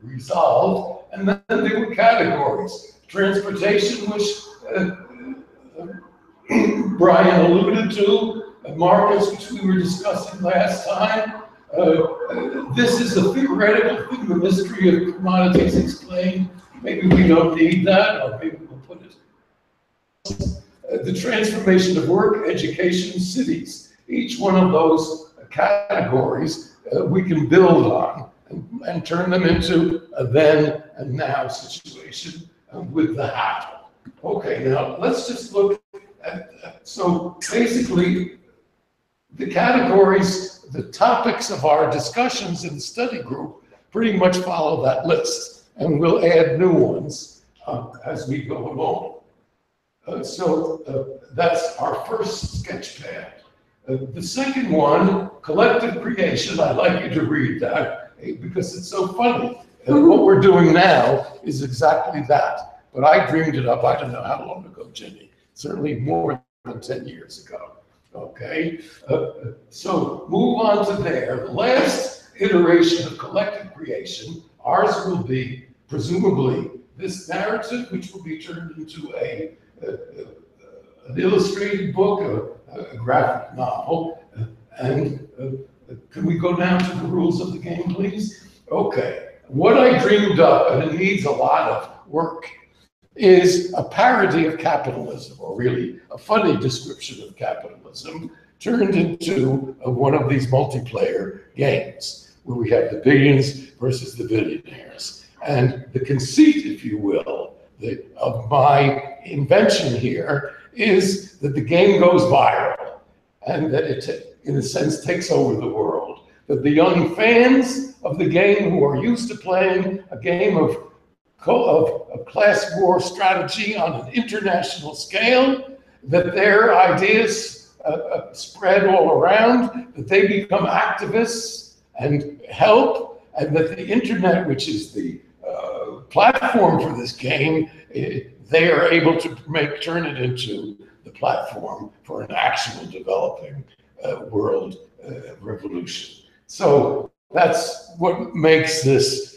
resolved, and then there were categories. Transportation, which Brian alluded to, markets, which we were discussing last time. This is a theoretical thing, the mystery of commodities explained. Maybe we don't need that, or maybe we'll put it. The transformation of work, education, cities. Each one of those categories we can build on and turn them into a then and now situation with the how. Okay, now let's just look at, so basically, the categories, the topics of our discussions in the study group pretty much follow that list, and we'll add new ones as we go along. So that's our first sketch pad. The second one, collective creation, I'd like you to read that because it's so funny. What we're doing now is exactly that, but I dreamed it up, I don't know how long ago, Jenny, certainly more than 10 years ago. Okay, so move on to there. The last iteration of collective creation, ours will be presumably this narrative, which will be turned into an illustrated book, a graphic novel. And can we go down to the rules of the game, please? Okay, what I dreamed up, and it needs a lot of work, is a parody of capitalism, or really a funny description of capitalism, turned into one of these multiplayer games, where we have the billions versus the billionaires. And the conceit, if you will, of my invention here is that the game goes viral, and that it, in a sense, takes over the world. That the young fans of the game who are used to playing a game of class war strategy on an international scale, that their ideas spread all around, that they become activists and help, and that the internet, which is the platform for this game, they are able to turn it into the platform for an actual developing world revolution. So that's what makes this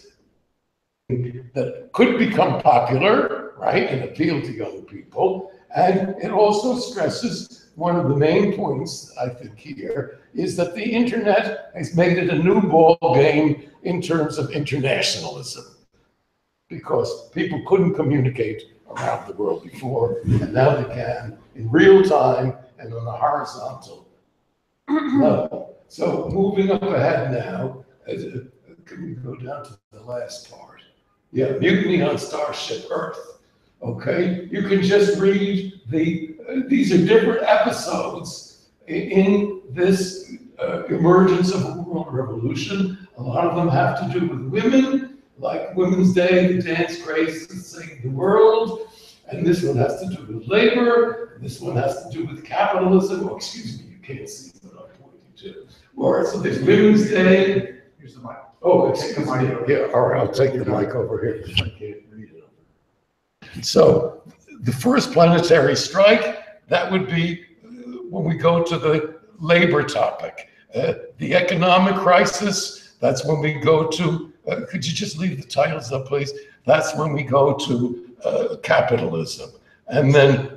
that could become popular, right, and appeal to young people. And it also stresses one of the main points, I think, here, is that the internet has made it a new ball game in terms of internationalism, because people couldn't communicate around the world before, and now they can in real time and on a horizontal level. So moving up ahead now, can we go down to the last part? Yeah, Mutiny on Starship Earth. Okay, you can just read these are different episodes in this emergence of a world revolution. A lot of them have to do with women, like Women's Day, the dance craze to save the world. And this one has to do with labor. This one has to do with capitalism. Oh, excuse me, you can't see what I'm pointing to. Or so there's Women's Day. Here's the mic. Oh, excuse me. Yeah, all right, I'll take the mic over here because I can't read it. So the first planetary strike, that would be when we go to the labor topic. The economic crisis, that's when we go to, could you just leave the titles up, please? That's when we go to capitalism. And then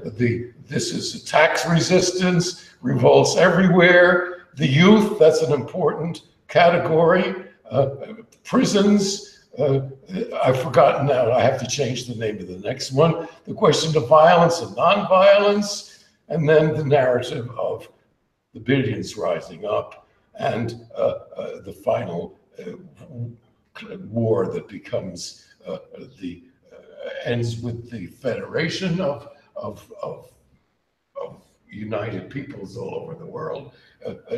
this is tax resistance, revolts everywhere. The youth, that's an important category. Prisons, I've forgotten now, I have to change the name of the next one. The question of violence and non-violence, and then the narrative of the billions rising up, and the final war that becomes ends with the federation of united peoples all over the world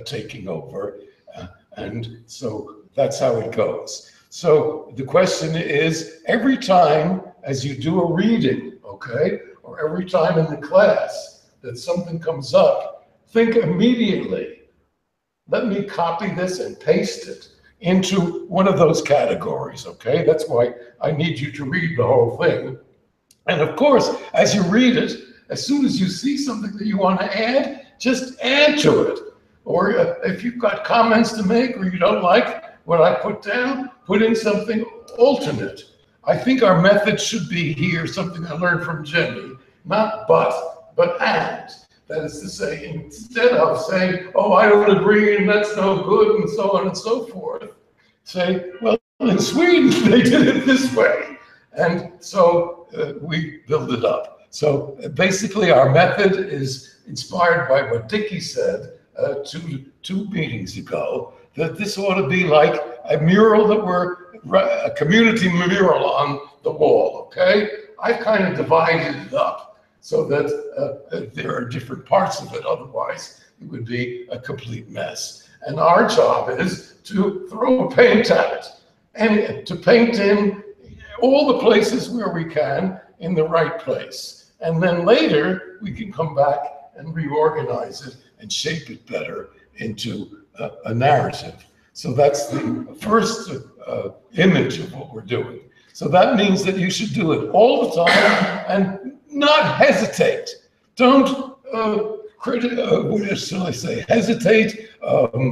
taking over, and so that's how it goes. So the question is, every time as you do a reading, okay, or every time in the class that something comes up, think immediately, let me copy this and paste it into one of those categories, okay? That's why I need you to read the whole thing. And of course, as you read it, as soon as you see something that you want to add, just add to it. Or if you've got comments to make or you don't like what I put down, put in something alternate. I think our method should be here, something I learned from Jenny, not but and. That is to say, instead of saying, oh, I don't agree and that's no good and so on and so forth, say, well, in Sweden, they did it this way. And so we build it up. So basically our method is inspired by what Dickie said two meetings ago, that this ought to be like a mural that a community mural on the wall, okay? I've kind of divided it up so that there are different parts of it, otherwise it would be a complete mess. And our job is to throw paint at it and to paint in all the places where we can in the right place. And then later we can come back and reorganize it and shape it better into a narrative. So that's the first image of what we're doing. So that means that you should do it all the time and not hesitate. Don't what shall I say? Hesitate,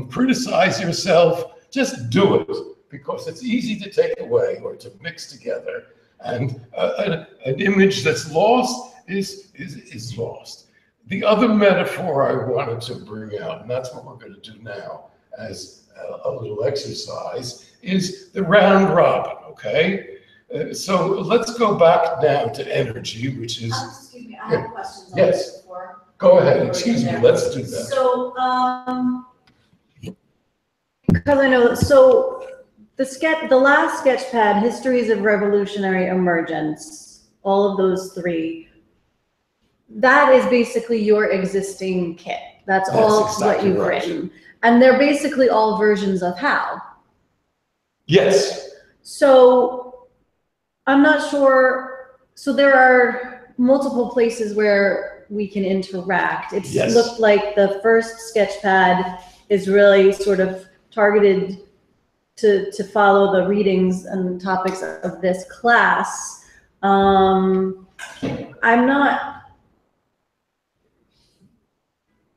criticize yourself. Just do it, because it's easy to take away or to mix together. And an image that's lost is lost. The other metaphor I wanted to bring out, and that's what we're going to do now as a little exercise, is the round robin, okay? So let's go back now to energy, which is... Excuse me, I have questions on yes. this before. Go ahead, excuse me, let's do that. So, because I know, so the last sketch pad, Histories of Revolutionary Emergence, all of those three, that is basically your existing kit. That's all exactly what you've written. And they're basically all versions of how. Yes. So I'm not sure. So there are multiple places where we can interact. It's looked like the first sketch pad is really sort of targeted to follow the readings and topics of this class.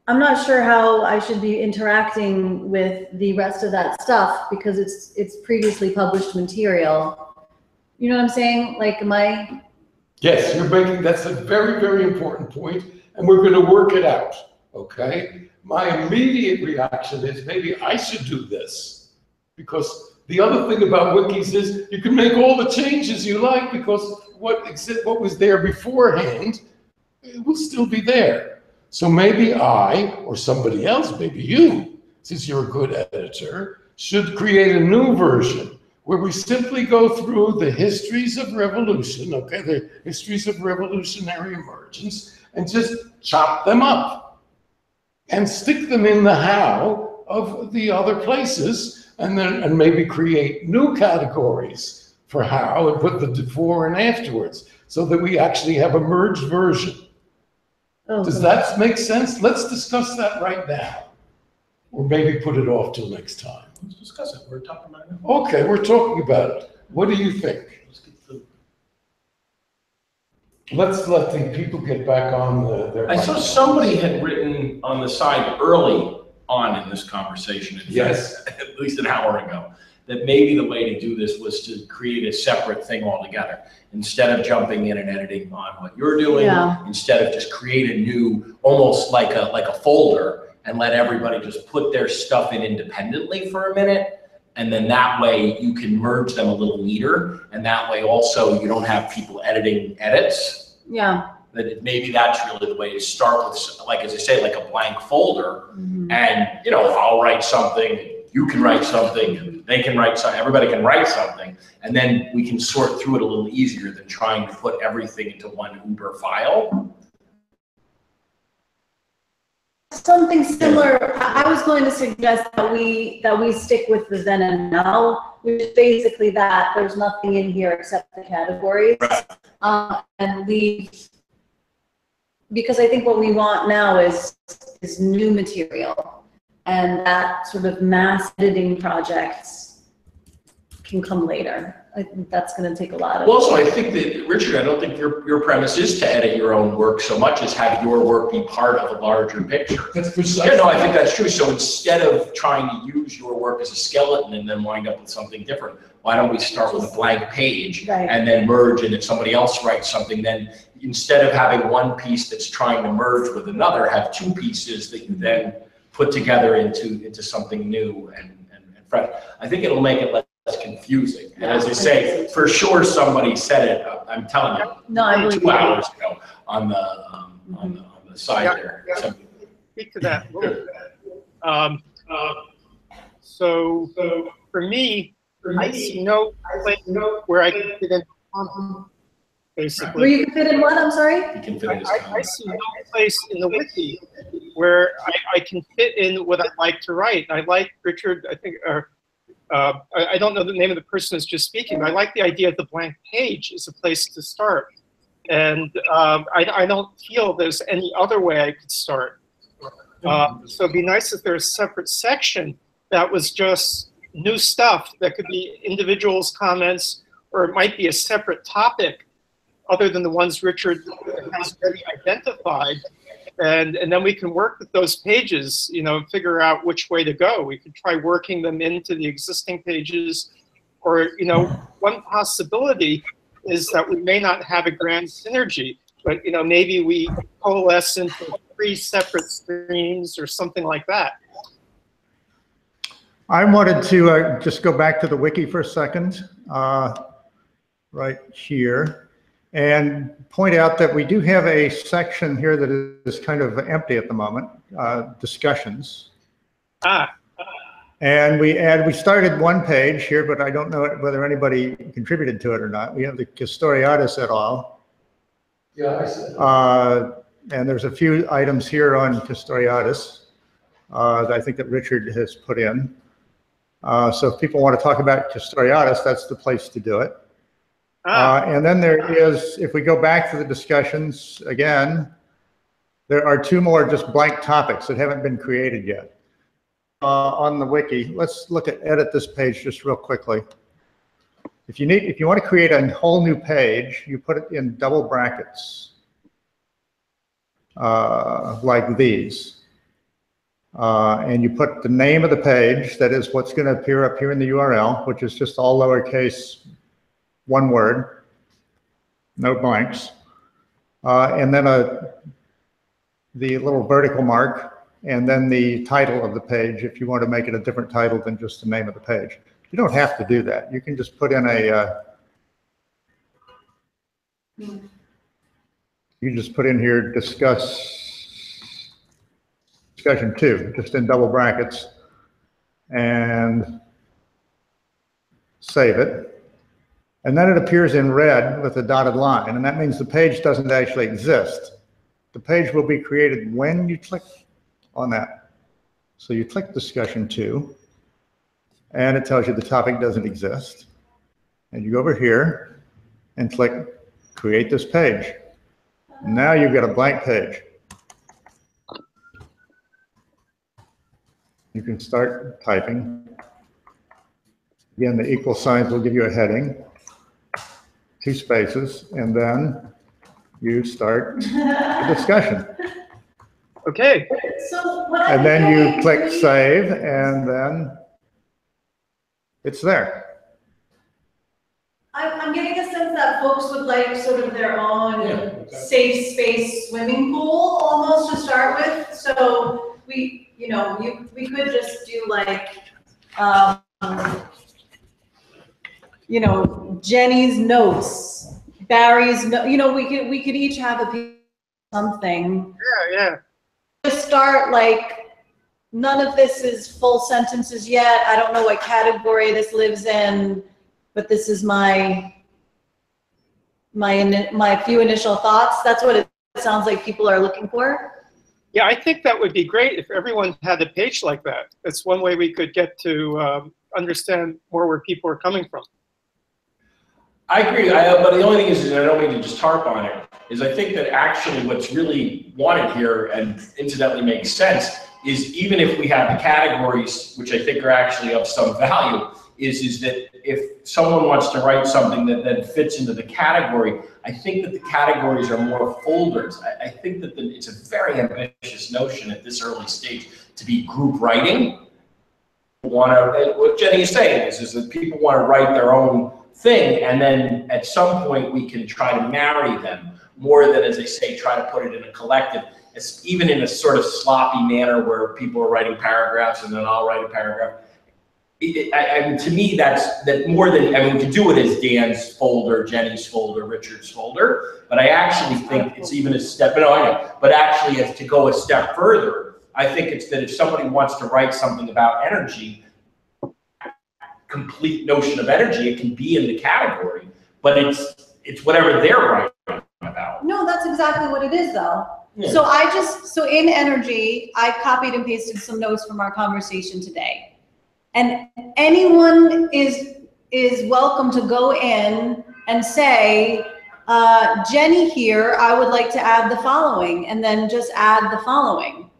I'm not sure how I should be interacting with the rest of that stuff, because it's previously published material. You know what I'm saying? Like, am I? Yes, that's a very, very important point, and we're going to work it out, okay? My immediate reaction is maybe I should do this, because the other thing about wikis is you can make all the changes you like, because what was there beforehand, it will still be there. So maybe I, or somebody else, maybe you, since you're a good editor, should create a new version where we simply go through the histories of revolution, okay, the histories of revolutionary emergence, and just chop them up and stick them in the how of the other places, and maybe create new categories for how and put the before and afterwards, so that we actually have a merged version. Oh, does that make sense? Let's discuss that right now. Or maybe put it off till next time. Let's discuss it. We're talking about it. Okay, we're talking about it. What do you think? Let's let the people get back on their... I saw somebody had written on the side early on in this conversation, yes, at least an hour ago, that maybe the way to do this was to create a separate thing altogether. Instead of jumping in and editing on what you're doing, instead of just create a new, almost like a folder, and let everybody just put their stuff in independently for a minute. And then that way you can merge them a little neater. And that way also you don't have people editing edits. Yeah. That maybe that's really the way to start with, like, as I say, like a blank folder. Mm-hmm. And, you know, I'll write something, you can write something, they can write something, everybody can write something, and then we can sort through it a little easier than trying to put everything into one Uber file. Something similar. I was going to suggest that we stick with the then and now, which is basically that there's nothing in here except the categories, and leave, because I think what we want now is new material, and that sort of mass editing projects can come later. I think that's going to take a lot of. Well, also, I think that, Richard, I don't think your premise is to edit your own work so much as have your work be part of a larger picture. That's precisely. Yeah, no, I think that's true. So instead of trying to use your work as a skeleton and then wind up with something different, why don't we start with a blank page and then merge, and if somebody else writes something, then instead of having one piece that's trying to merge with another, have two pieces that you then put together into something new and fresh. I think it'll make it less confusing. And as I say, for sure somebody said it, I'm telling you, No, I believe 2 hours ago on the side there. Yeah. So, Speak to that a little bit. So for me, I see no place where I can fit in basically. Where you can fit in what? I'm sorry? you can fit it as I see no place in the wiki where I can fit in what I like to write. I like Richard, I think, I don't know the name of the person who's just speaking, but I like the idea of the blank page as a place to start. And I don't feel there's any other way I could start. So it'd be nice if there's a separate section that was just new stuff that could be individuals' comments, or it might be a separate topic other than the ones Richard has already identified. And then we can work with those pages, you know, and figure out which way to go. We could try working them into the existing pages, or, you know, one possibility is that we may not have a grand synergy, but, you know, maybe we coalesce into 3 separate streams or something like that. I wanted to just go back to the wiki for a second, right here, and point out that we do have a section here that is kind of empty at the moment, discussions. And we started one page here, but I don't know whether anybody contributed to it or not. We have the Custoriatus et al. Yeah, I said. And there's a few items here on Custoriatus that I think that Richard has put in. So if people want to talk about Custoriatus, that's the place to do it. And then there is, if we go back to the discussions again, there are 2 more just blank topics that haven't been created yet. On the wiki, let's look at edit this page just real quickly. If you want to create a whole new page, you put it in double brackets, like these. And you put the name of the page, that is what's going to appear up here in the URL, which is just all lowercase, 1 word, no blanks. And then the little vertical mark, and then the title of the page if you want to make it a different title than just the name of the page. You don't have to do that. You can just put in you can just put in here discussion 2, just in double brackets, and save it. And then it appears in red with a dotted line, and that means the page doesn't actually exist. The page will be created when you click on that. So you click discussion 2, and it tells you the topic doesn't exist. And you go over here and click create this page. Now you've got a blank page. You can start typing. Again, the equal signs will give you a heading, 2 spaces, and then you start the discussion. Okay. So what And then you click save, and then it's there. I'm getting a sense that folks would like sort of their own safe space swimming pool almost to start with. So we, you know, we could just do like, you know, Jenny's notes, Barry's note. You know, we could each have a piece of something. Yeah. Just start like, none of this is full sentences yet. I don't know what category this lives in, but this is my few initial thoughts. That's what it sounds like people are looking for. Yeah, I think that would be great if everyone had a page like that. That's one way we could get to understand more where people are coming from. I agree, but the only thing is, and I don't mean to just harp on it, is I think that actually what's really wanted here, and incidentally makes sense, is even if we have the categories, which I think are actually of some value, is that if someone wants to write something that then fits into the category, I think that the categories are more folders. I think that it's a very ambitious notion at this early stage to be group writing. What Jenny is saying is that people want to write their own thing, and then at some point we can try to marry them more than, as I say, try to put it in a collective, even in a sort of sloppy manner where people are writing paragraphs and then I'll write a paragraph. I mean, to me, that more than, I mean, we could do it as Dan's folder, Jenny's folder, Richard's folder, but I actually think it's even a step, no, I know, but actually as to go a step further, I think it's that if somebody wants to write something about energy, complete notion of energy, it can be in the category, but it's whatever they're writing about. No, that's exactly what it is though. Yeah. So in energy, I copied and pasted some notes from our conversation today. And anyone is welcome to go in and say, Jenny here, I would like to add the following, and then just add the following.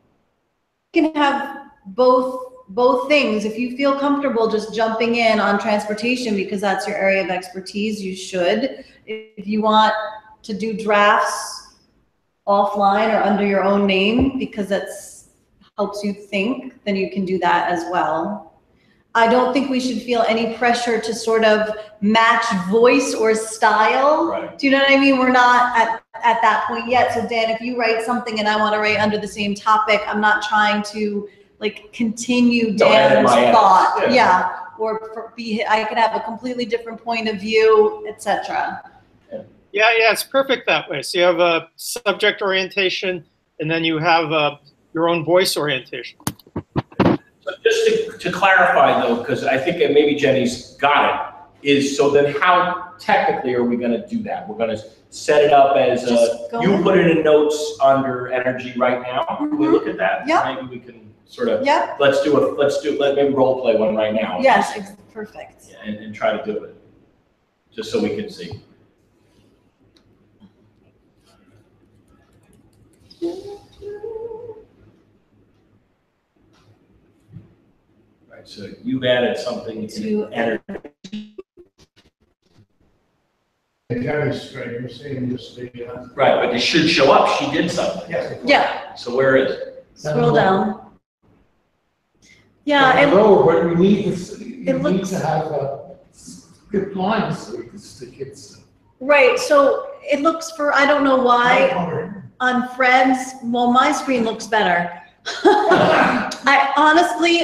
You can have both things. If you feel comfortable just jumping in on transportation because that's your area of expertise, you should. If you want to do drafts offline or under your own name because that's helps you think, then you can do that as well. I don't think we should feel any pressure to sort of match voice or style. Right. Do you know what I mean? We're not at that point yet. So Dan, if you write something and I want to write under the same topic, I'm not trying to like continue Dan's thought. Yeah. Or I could have a completely different point of view, etc. Yeah, it's perfect that way. So you have a subject orientation, and then you have your own voice orientation. So just to clarify though, because I think that maybe Jenny's got it, is so then how technically are we going to do that? We're going to set it up as you put it in notes under energy right now. Can we look at that? Yeah. Maybe we can sort of, yeah. Let's maybe role play one right now. Yes, perfect. Yeah, and try to do it, just so we can see. Right, so you've added something to energy. You're seeing just the, Right, but it should show up. She did something. Yeah. So where is it? Scroll down. Yeah. No, but we need this. You need looks to have good lines so we can stick it. Right. So it looks I don't know why on Fred's. Well, my screen looks better.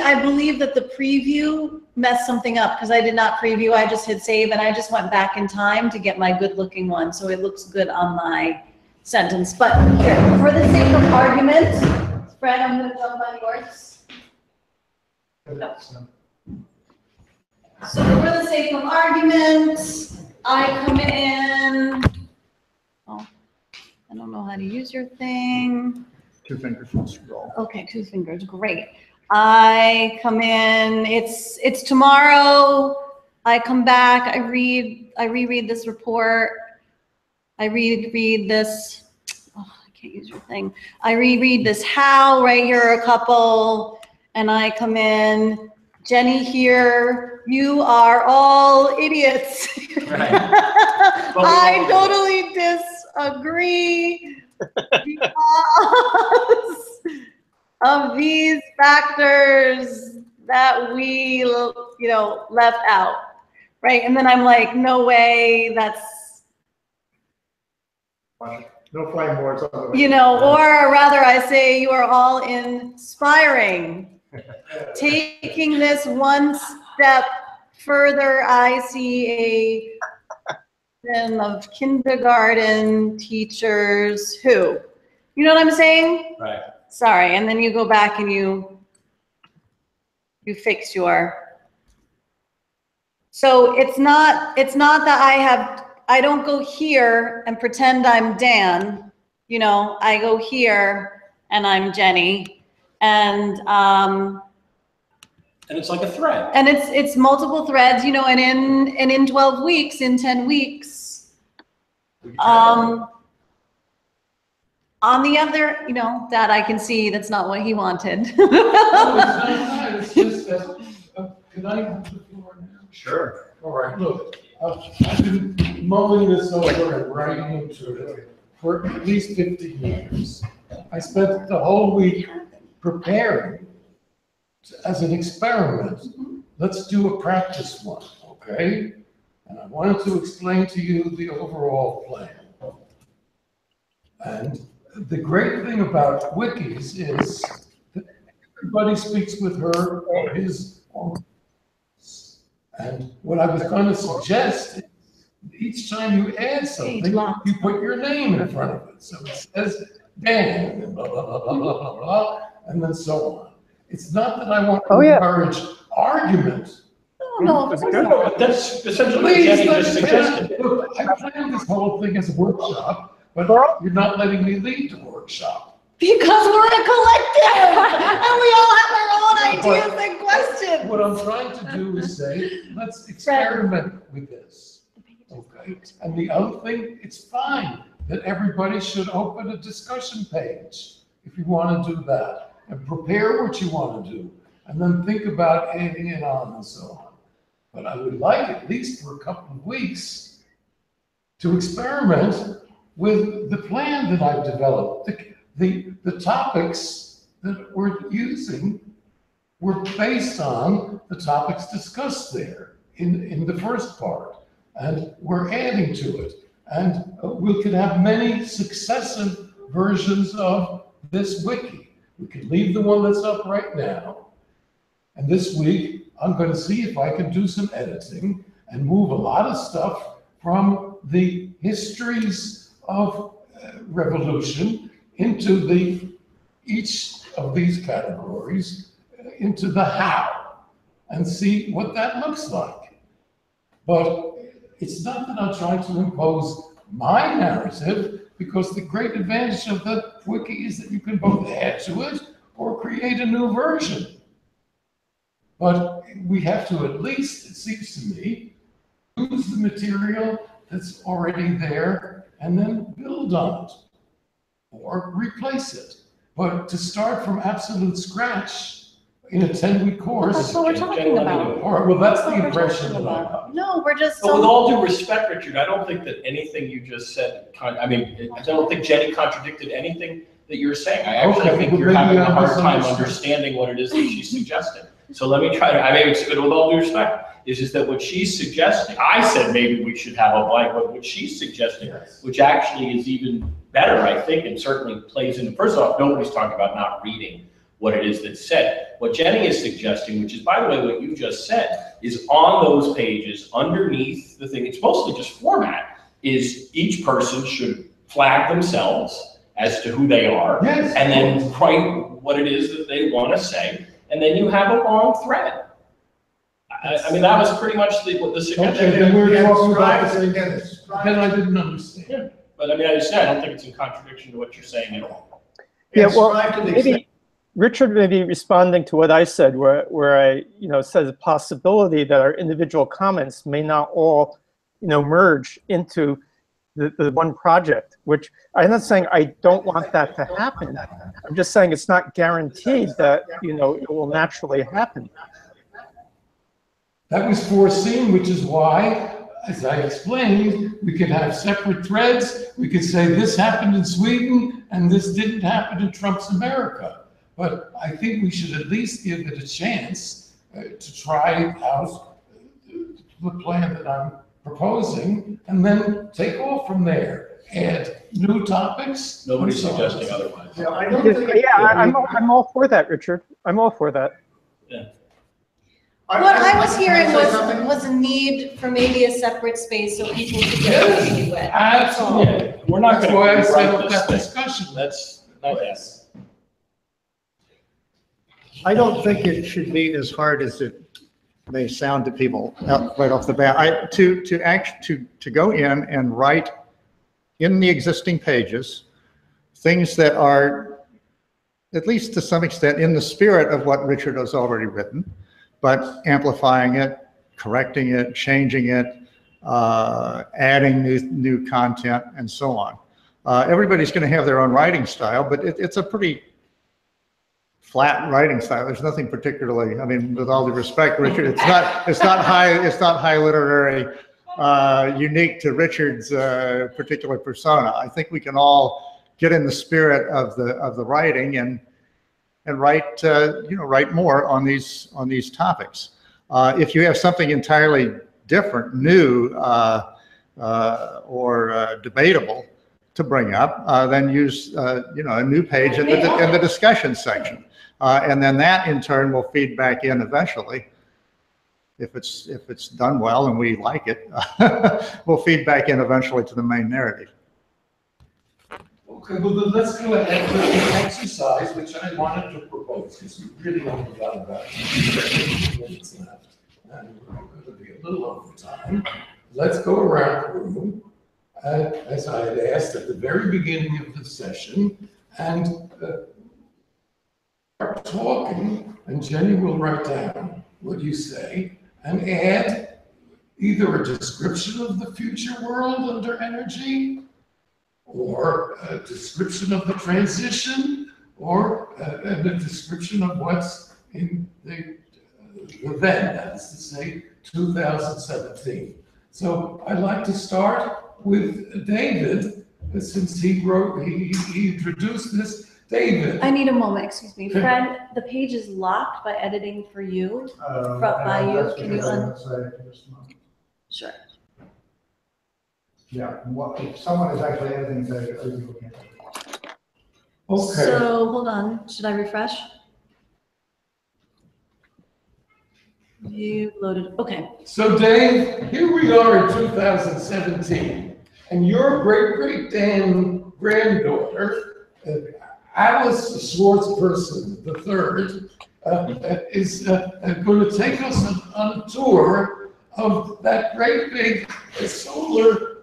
I believe that the preview messed something up because I did not preview. I just hit save and I just went back in time to get my good looking one. So it looks good on my sentence. But here, for the sake of argument, Fred, I'm going to jump on yours. No. So for the sake of argument, I come in. Oh, I don't know how to use your thing. 2 fingers will scroll. Okay, 2 fingers, great. I come in, it's tomorrow, I come back, I reread this report, I reread this, oh, I can't use your thing. I reread this how, right here are a couple, and I come in, Jenny here, you are all idiots. Right. I totally disagree. Because of these factors that we, left out, right? And then I'm like, no way, that's, no flying boards. or rather I say you are all inspiring. Taking this one step further, I see of kindergarten teachers who, you know what I'm saying? Right. Sorry, and then you go back and you fix your. So it's not that I don't go here and pretend I'm Dan, I go here and I'm Jenny, and it's like a thread. and it's multiple threads, you know, and in 12 weeks, in 10 weeks, on the other, you know, that I can see that's not what he wanted. No, it's not. It's just that, can I have the floor now? Sure. All right, look, I've been mulling this over and writing into it for at least 50 years. I spent the whole week preparing as an experiment. Let's do a practice one, okay? And I wanted to explain to you the overall plan. And the great thing about wikis is that everybody speaks with her or his own. And what I was going to suggest is each time you add something, you put your name in front of it. So it says Dan, and blah, blah, blah, blah, blah, blah, blah, and then so on. It's not that I want to encourage argument. No, But that's essentially what Jenny just suggested. Look, I planned this whole thing as a workshop, but you're not letting me lead the workshop. because we're a collective, and we all have our own ideas and questions. What I'm trying to do is say, let's experiment with this. Okay, and the other thing, it's fine that everybody should open a discussion page if you want to do that, and prepare what you want to do, and then think about adding it on and so on. But I would like, at least for a couple of weeks, to experiment with the plan that I've developed. The topics that we're using were based on the topics discussed there in the first part, and we're adding to it. And we could have many successive versions of this wiki. We could leave the one that's up right now. And this week, I'm going to see if I can do some editing and move a lot of stuff from the histories of revolution into each of these categories, into the how, and see what that looks like. But it's not that I'm trying to impose my narrative, because the great advantage of the wiki is that you can both add to it or create a new version. But we have to at least, it seems to me, use the material that's already there and then build on it or replace it. But to start from absolute scratch in a 10-week course. That's what we're talking about. All right, well, that's the impression that I got. No, we're just. But with all due respect, Richard, I don't think that anything you just said, I don't think Jenny contradicted anything that you're saying. I actually think you're having a hard time understanding what it is that she's suggesting. So let me try to, it's good with all due respect, is just that what she's suggesting, I said maybe we should have a blank, but what she's suggesting, which actually is even better, I think, and certainly plays into, first off, nobody's talking about not reading what it is that's said. What Jenny is suggesting, which is, by the way, what you just said, is on those pages, underneath the thing, it's mostly just format, is each person should flag themselves as to who they are, and then write what it is that they want to say, and then you have a long thread. I mean, that was pretty much what the suggestion. Okay, then we're talking about the same thing. Then I didn't understand. Yeah. But I mean, I don't think it's in contradiction to what you're saying at all. Yeah, well, maybe Richard may be responding to what I said, where I, said the possibility that our individual comments may not all, merge into the one project, which I'm not saying I don't want that to happen. I'm just saying it's not guaranteed that, it will naturally happen. That was foreseen, which is why, as I explained, we could have separate threads. We could say this happened in Sweden and this didn't happen in Trump's America. But I think we should at least give it a chance to try out the plan that I'm proposing, and then take off from there. Add new topics. Nobody's suggesting otherwise. Yeah, I'm all for that, Richard. I'm all for that. Yeah. What I was hearing was a need for maybe a separate space so people could get acquainted with. Absolutely. Yeah, we're not That's going why I to set rewrite up this that thing. discussion. That's not that. I don't think it should be as hard as it may sound to people right off the bat. To go in and write in the existing pages things that are at least to some extent, in the spirit of what Richard has already written, but amplifying it, correcting it, changing it, adding new content, and so on. Everybody's going to have their own writing style, but it's a pretty flat writing style. There's nothing particularly, I mean, with all due respect, Richard, it's not high literary, unique to Richard's particular persona. I think we can all get in the spirit of the writing and write write more on these topics. If you have something entirely different, new, or debatable to bring up, then use a new page in the discussion section, and then that in turn will feed back in eventually. If it's done well and we like it, we'll feed back in eventually to the main narrative. Okay, well then let's go ahead with the exercise which I wanted to propose, because we really only got about 15 minutes left, and we're going to be a little over time. Let's go around the room, as I had asked at the very beginning of the session, and start talking, and Jenny will write down what you say, and add either a description of the future world under energy, or a description of the transition, or a description of what's in the then, that is to say, 2017. So I'd like to start with David, since he introduced this. David. I need a moment, excuse me. Fred, the page is locked by editing for you, by you. Can you Sure. Yeah, if someone is actually editing, say, okay. So hold on, should I refresh? You loaded, okay. So Dave, here we are in 2017, and your great-great-granddaughter, Alice Schwartzperson III, is going to take us on a tour of that great big solar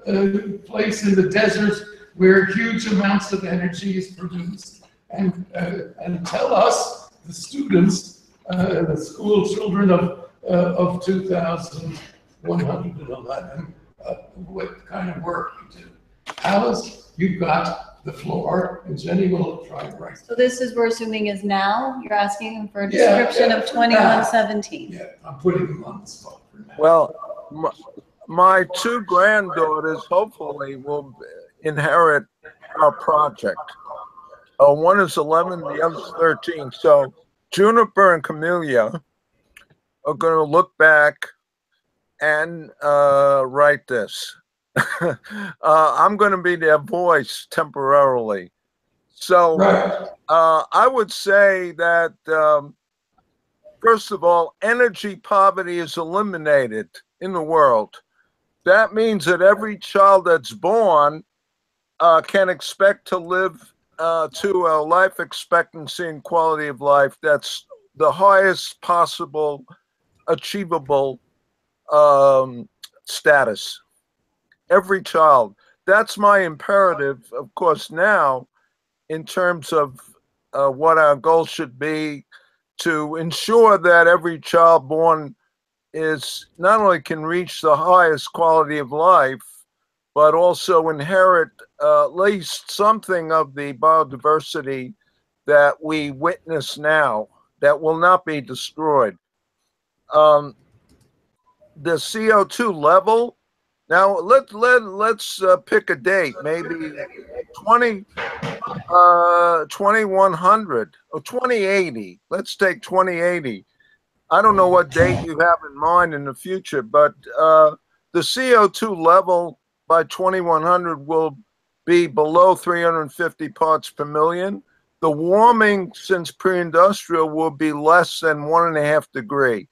place in the desert where huge amounts of energy is produced, and tell us, the students, the school children of 2111, what kind of work you do. Alice, you've got the floor, and Jenny will try and write. So this is, we're assuming, is now? You're asking for a description of 2117. Yeah, I'm putting them on the spot for now. Well, my two granddaughters hopefully will inherit our project. One is 11, the other's 13. So Juniper and Camellia are going to look back and write this. I'm going to be their voice temporarily. So I would say that, first of all, energy poverty is eliminated in the world. That means that every child that's born can expect to live to a life expectancy and quality of life that's the highest possible achievable status. Every child. That's my imperative, of course, now, in terms of what our goal should be, to ensure that every child born is not only can reach the highest quality of life, but also inherit at least something of the biodiversity that we witness now that will not be destroyed. The CO2 level, now let's pick a date, maybe 2100 or 2080. Let's take 2080. I don't know what date you have in mind in the future, but the CO2 level by 2100 will be below 350 parts per million. The warming since pre-industrial will be less than 1.5 degrees.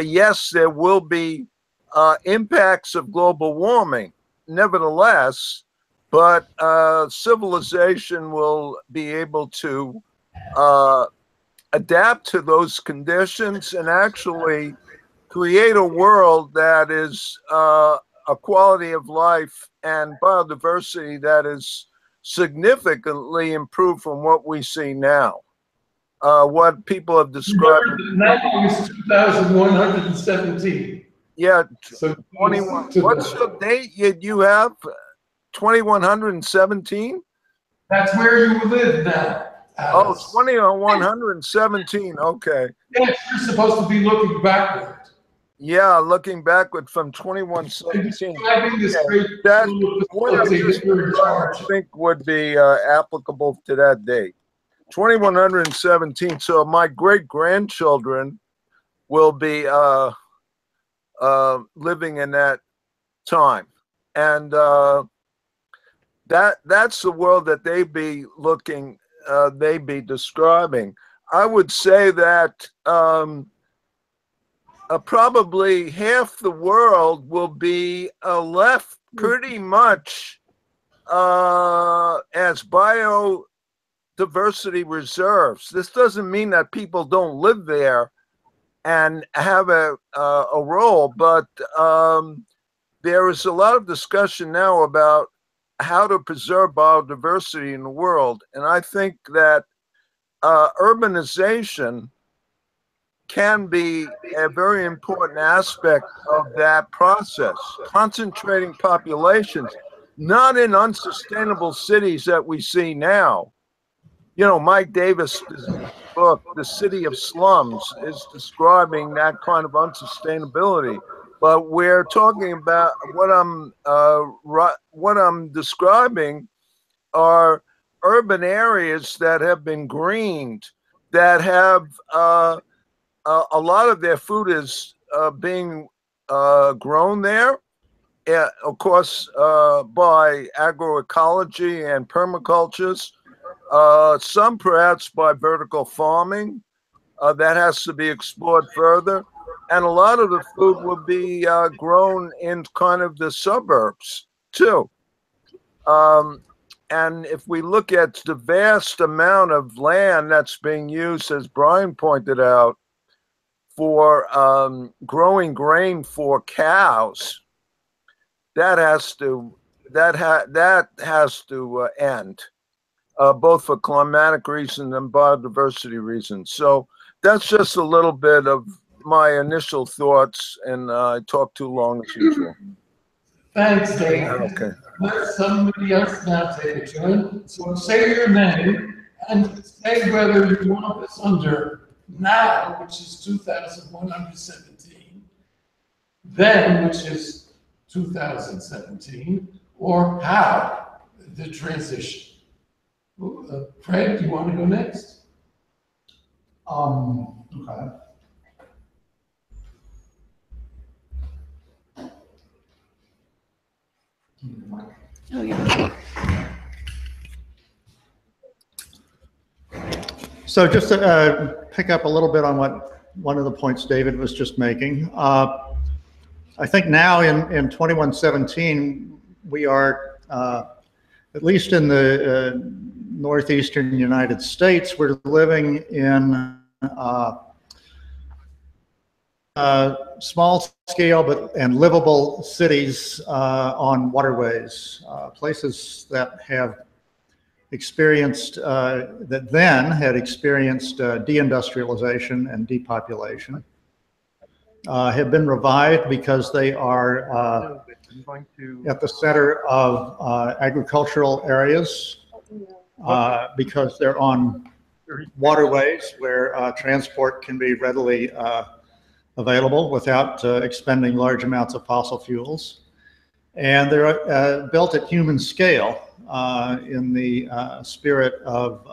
Yes, there will be impacts of global warming, nevertheless, but civilization will be able to adapt to those conditions and actually create a world that is a quality of life and biodiversity that is significantly improved from what we see now. what people have described. Now it's 2,117. Yeah, So 21. What's the date you have? 2117? that's where you live now. Oh, Alice. 2117. Okay. Yes, you're supposed to be looking backward. Yeah, looking backward from 2117. Describing this great That solar facility that you're in charge. I think would be applicable to that date. 2117. So my great grandchildren will be living in that time, and that's the world that they be looking. They be describing. I would say that probably half the world will be left pretty much as biodiversity reserves. This doesn't mean that people don't live there and have a role, but there is a lot of discussion now about how to preserve biodiversity in the world. And I think that urbanization can be a very important aspect of that process, concentrating populations, not in unsustainable cities that we see now. You know, Mike Davis' book, The City of Slums, is describing that kind of unsustainability. But we're talking about what I'm describing are urban areas that have been greened, that have a lot of their food is being grown there, of course, by agroecology and permacultures. Some perhaps by vertical farming. That has to be explored further. And a lot of the food will be grown in kind of the suburbs too. And if we look at the vast amount of land that's being used, as Brian pointed out, for growing grain for cows, that has to end. Both for climatic reasons and biodiversity reasons. So that's just a little bit of my initial thoughts, and I talked too long as usual. Thanks, Dave. Okay. Let somebody else now take a turn. So say your name and say whether you want this under now, which is 2,117, then, which is 2017, or how the transition. Fred, do you want to go next? Okay. Oh, yeah. So just to pick up a little bit on what one of the points David was just making, I think now in 2117, we are, at least in the northeastern United States, we're living in small scale and livable cities on waterways, places that have experienced, that then had experienced deindustrialization and depopulation, have been revived because they are at the center of agricultural areas, because they're on waterways where transport can be readily available without expending large amounts of fossil fuels. And they're built at human scale in the spirit of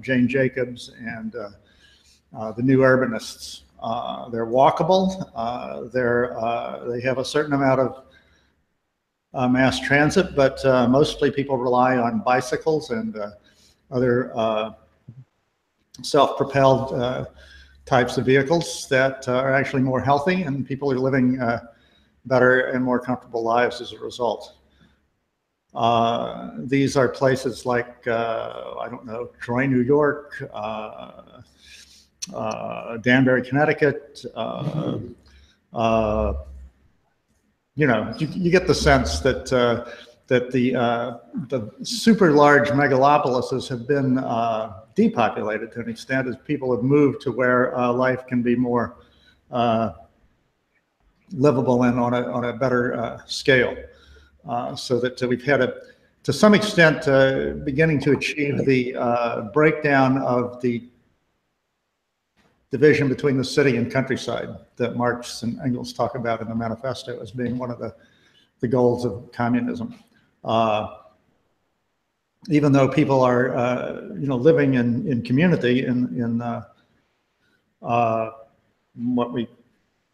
Jane Jacobs and the New Urbanists. They're walkable. They have a certain amount of mass transit, but mostly people rely on bicycles and other self-propelled types of vehicles that are actually more healthy, and people are living better and more comfortable lives as a result. These are places like, I don't know, Troy, New York, Danbury, Connecticut. You know, you get the sense that that the super large megalopolises have been depopulated to an extent as people have moved to where life can be more livable and on a better scale. So that we've had to some extent, beginning to achieve the breakdown of the division between the city and countryside that Marx and Engels talk about in the manifesto as being one of the goals of communism. Even though people are, living in community in what we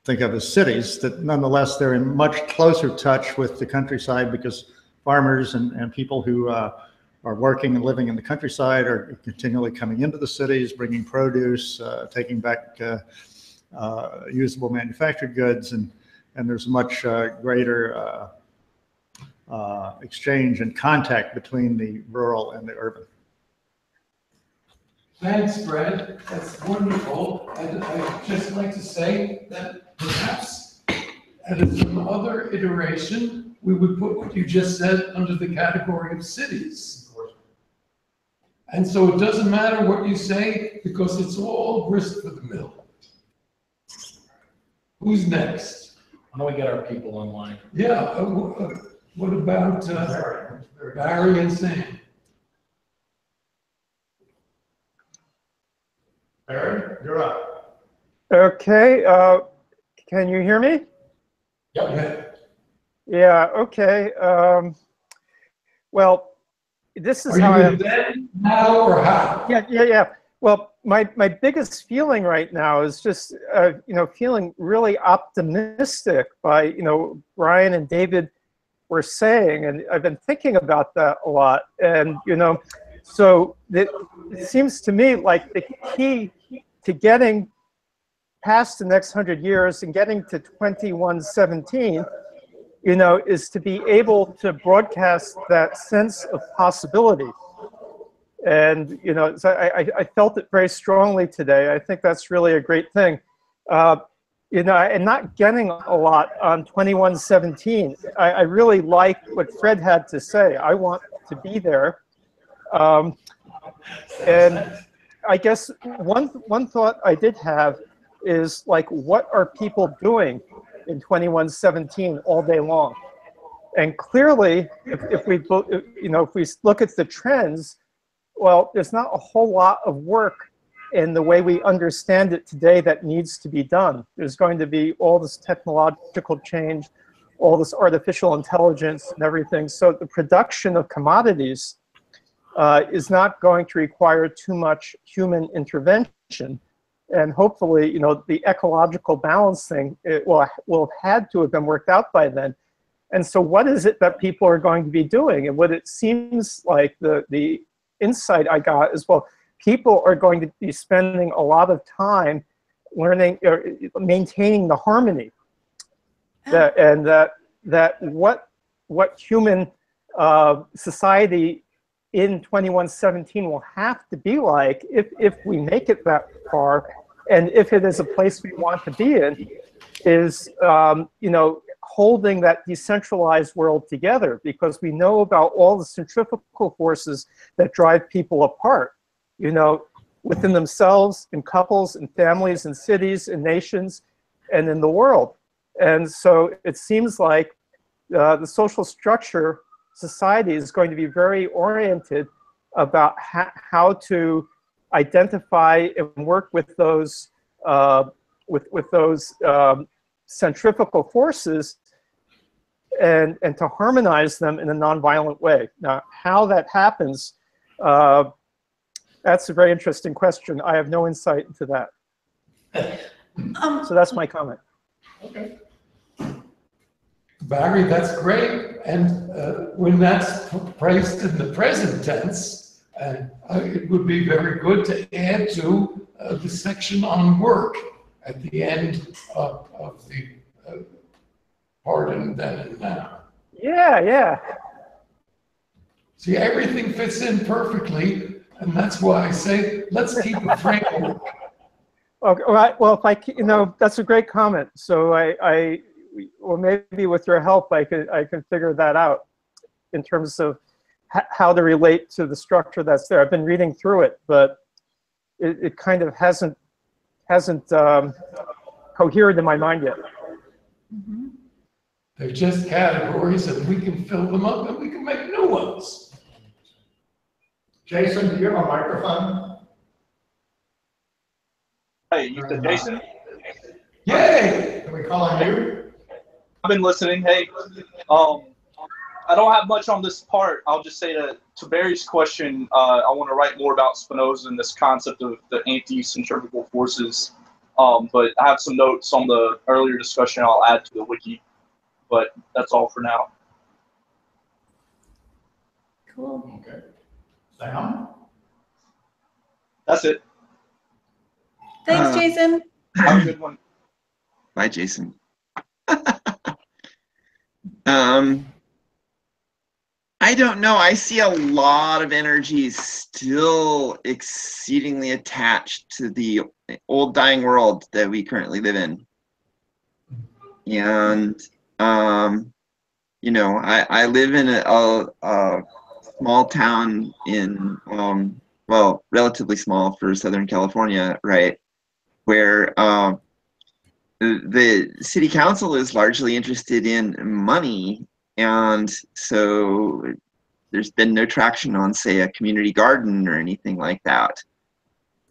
think of as cities, that nonetheless they're in much closer touch with the countryside because farmers and people who are working and living in the countryside are continually coming into the cities, bringing produce, taking back usable manufactured goods, and there's much greater exchange and contact between the rural and the urban. Thanks, Fred. That's wonderful. And I'd just like to say that perhaps at some other iteration, we would put what you just said under the category of cities. And so it doesn't matter what you say because it's all grist for the mill. Who's next? How do we get our people online? Yeah, what about Barry and Sam? Aaron, you're up. Okay, can you hear me? Yep. Yeah, okay. Well, this is Are how you I in bed now or how? Yeah. Well, my biggest feeling right now is just, feeling really optimistic by, Brian and David were saying, and I've been thinking about that a lot. And, so it seems to me like the key to getting past the next 100 years and getting to 2117, is to be able to broadcast that sense of possibility. And, so I felt it very strongly today. I think that's really a great thing. And not getting a lot on 2117. I really like what Fred had to say. I want to be there. And I guess one thought I did have is like, what are people doing in 2117 all day long? And clearly, if we look at the trends, well, there's not a whole lot of work in the way we understand it today that needs to be done. There's going to be all this technological change, all this artificial intelligence and everything. So the production of commodities is not going to require too much human intervention. And hopefully, the ecological balancing will have had to have been worked out by then. And so what is it that people are going to be doing? And what it seems like the insight I got is, well, people are going to be spending a lot of time learning or maintaining the harmony. That what human society in 2117 will have to be like if we make it that far, and if it is a place we want to be in, is holding that decentralized world together, because we know about all the centrifugal forces that drive people apart, within themselves, in couples, in families, in cities, in nations, and in the world. And so it seems like the social structure society is going to be very oriented about how to identify and work with those centrifugal forces and to harmonize them in a nonviolent way. Now, how that happens, that's a very interesting question. I have no insight into that. So that's my comment. Okay. Barry, that's great. And when that's placed in the present tense, it would be very good to add to the section on work at the end of the part in then and now. Yeah. See, everything fits in perfectly, and that's why I say, let's keep a framework. Okay, all right. Well, that's a great comment. So well, maybe with your help, I can figure that out. in terms of how to relate to the structure that's there. I've been reading through it, but it kind of hasn't coherent in my mind yet. Mhm. They're just categories, and we can fill them up, and we can make new ones. Jason, do you have a microphone? Hey, you said Jason? Yay! Can we call on you? I've been listening. Hey, I don't have much on this part. I'll just say to Barry's question, I want to write more about Spinoza and this concept of the anti-centrifugal forces. But I have some notes on the earlier discussion I'll add to the wiki. But that's all for now. Cool. Okay. Sam? That's it. Thanks, Jason. Have a good one. Bye, Jason. I don't know. I see a lot of energy still exceedingly attached to the old dying world that we currently live in. And, you know, I live in a small town in, well, relatively small for Southern California, right? Where the city council is largely interested in money, and so there's been no traction on, say, a community garden or anything like that.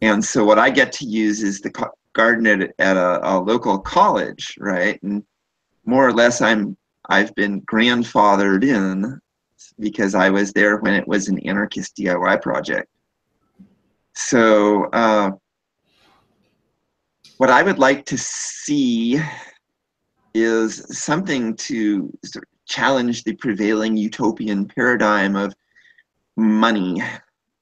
And so what I get to use is the garden at a local college, right? And more or less I've been grandfathered in because I was there when it was an anarchist DIY project. So what I would like to see is something to sort of challenge the prevailing utopian paradigm of money,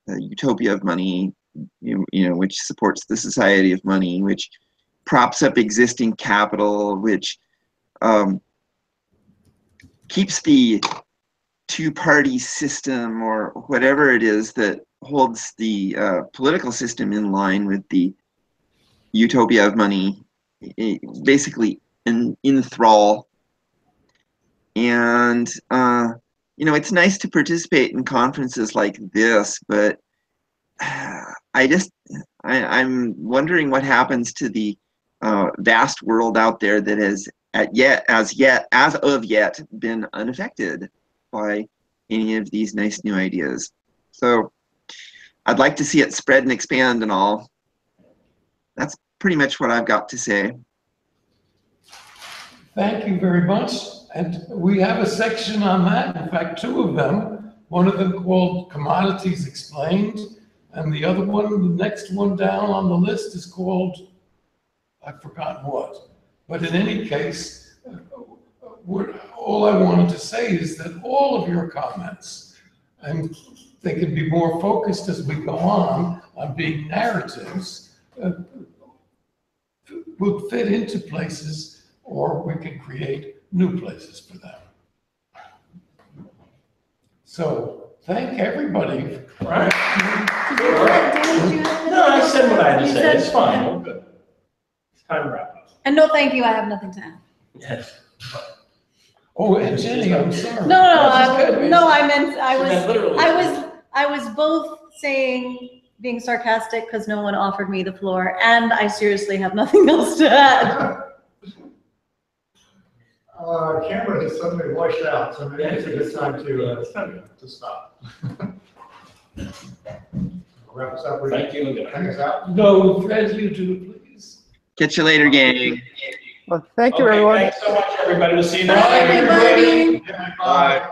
the utopia of money, you know, which supports the society of money, which props up existing capital, which keeps the two-party system or whatever it is that holds the political system in line with the utopia of money, basically in thrall. And you know, it's nice to participate in conferences like this, but I'm wondering what happens to the vast world out there that has as of yet been unaffected by any of these nice new ideas. So I'd like to see it spread and expand and all. That's pretty much what I've got to say. Thank you very much. And we have a section on that. In fact, two of them. One of them called Commodities Explained, and the other one, the next one down on the list, is called, I've forgotten what. But in any case, all I wanted to say is that all of your comments, and they can be more focused as we go on being narratives, would fit into places, or we can create new places for them. So thank everybody. Right. No, No, I said what I had to say. It's fine. We're good. It's time to wrap up. And no, thank you. I have nothing to add. Yes. Oh, and Jenny, I'm sorry. No, I was both saying, being sarcastic because no one offered me the floor, and I seriously have nothing else to add. Camera has suddenly washed out, so maybe it's a good time to stop. Wrap us up. Thank you. Hang us out. No, Fred, you do, please. Catch you later, gang. Well, thank you, everyone. Thanks so much, everybody. We'll see you Bye, next time. everybody. Bye.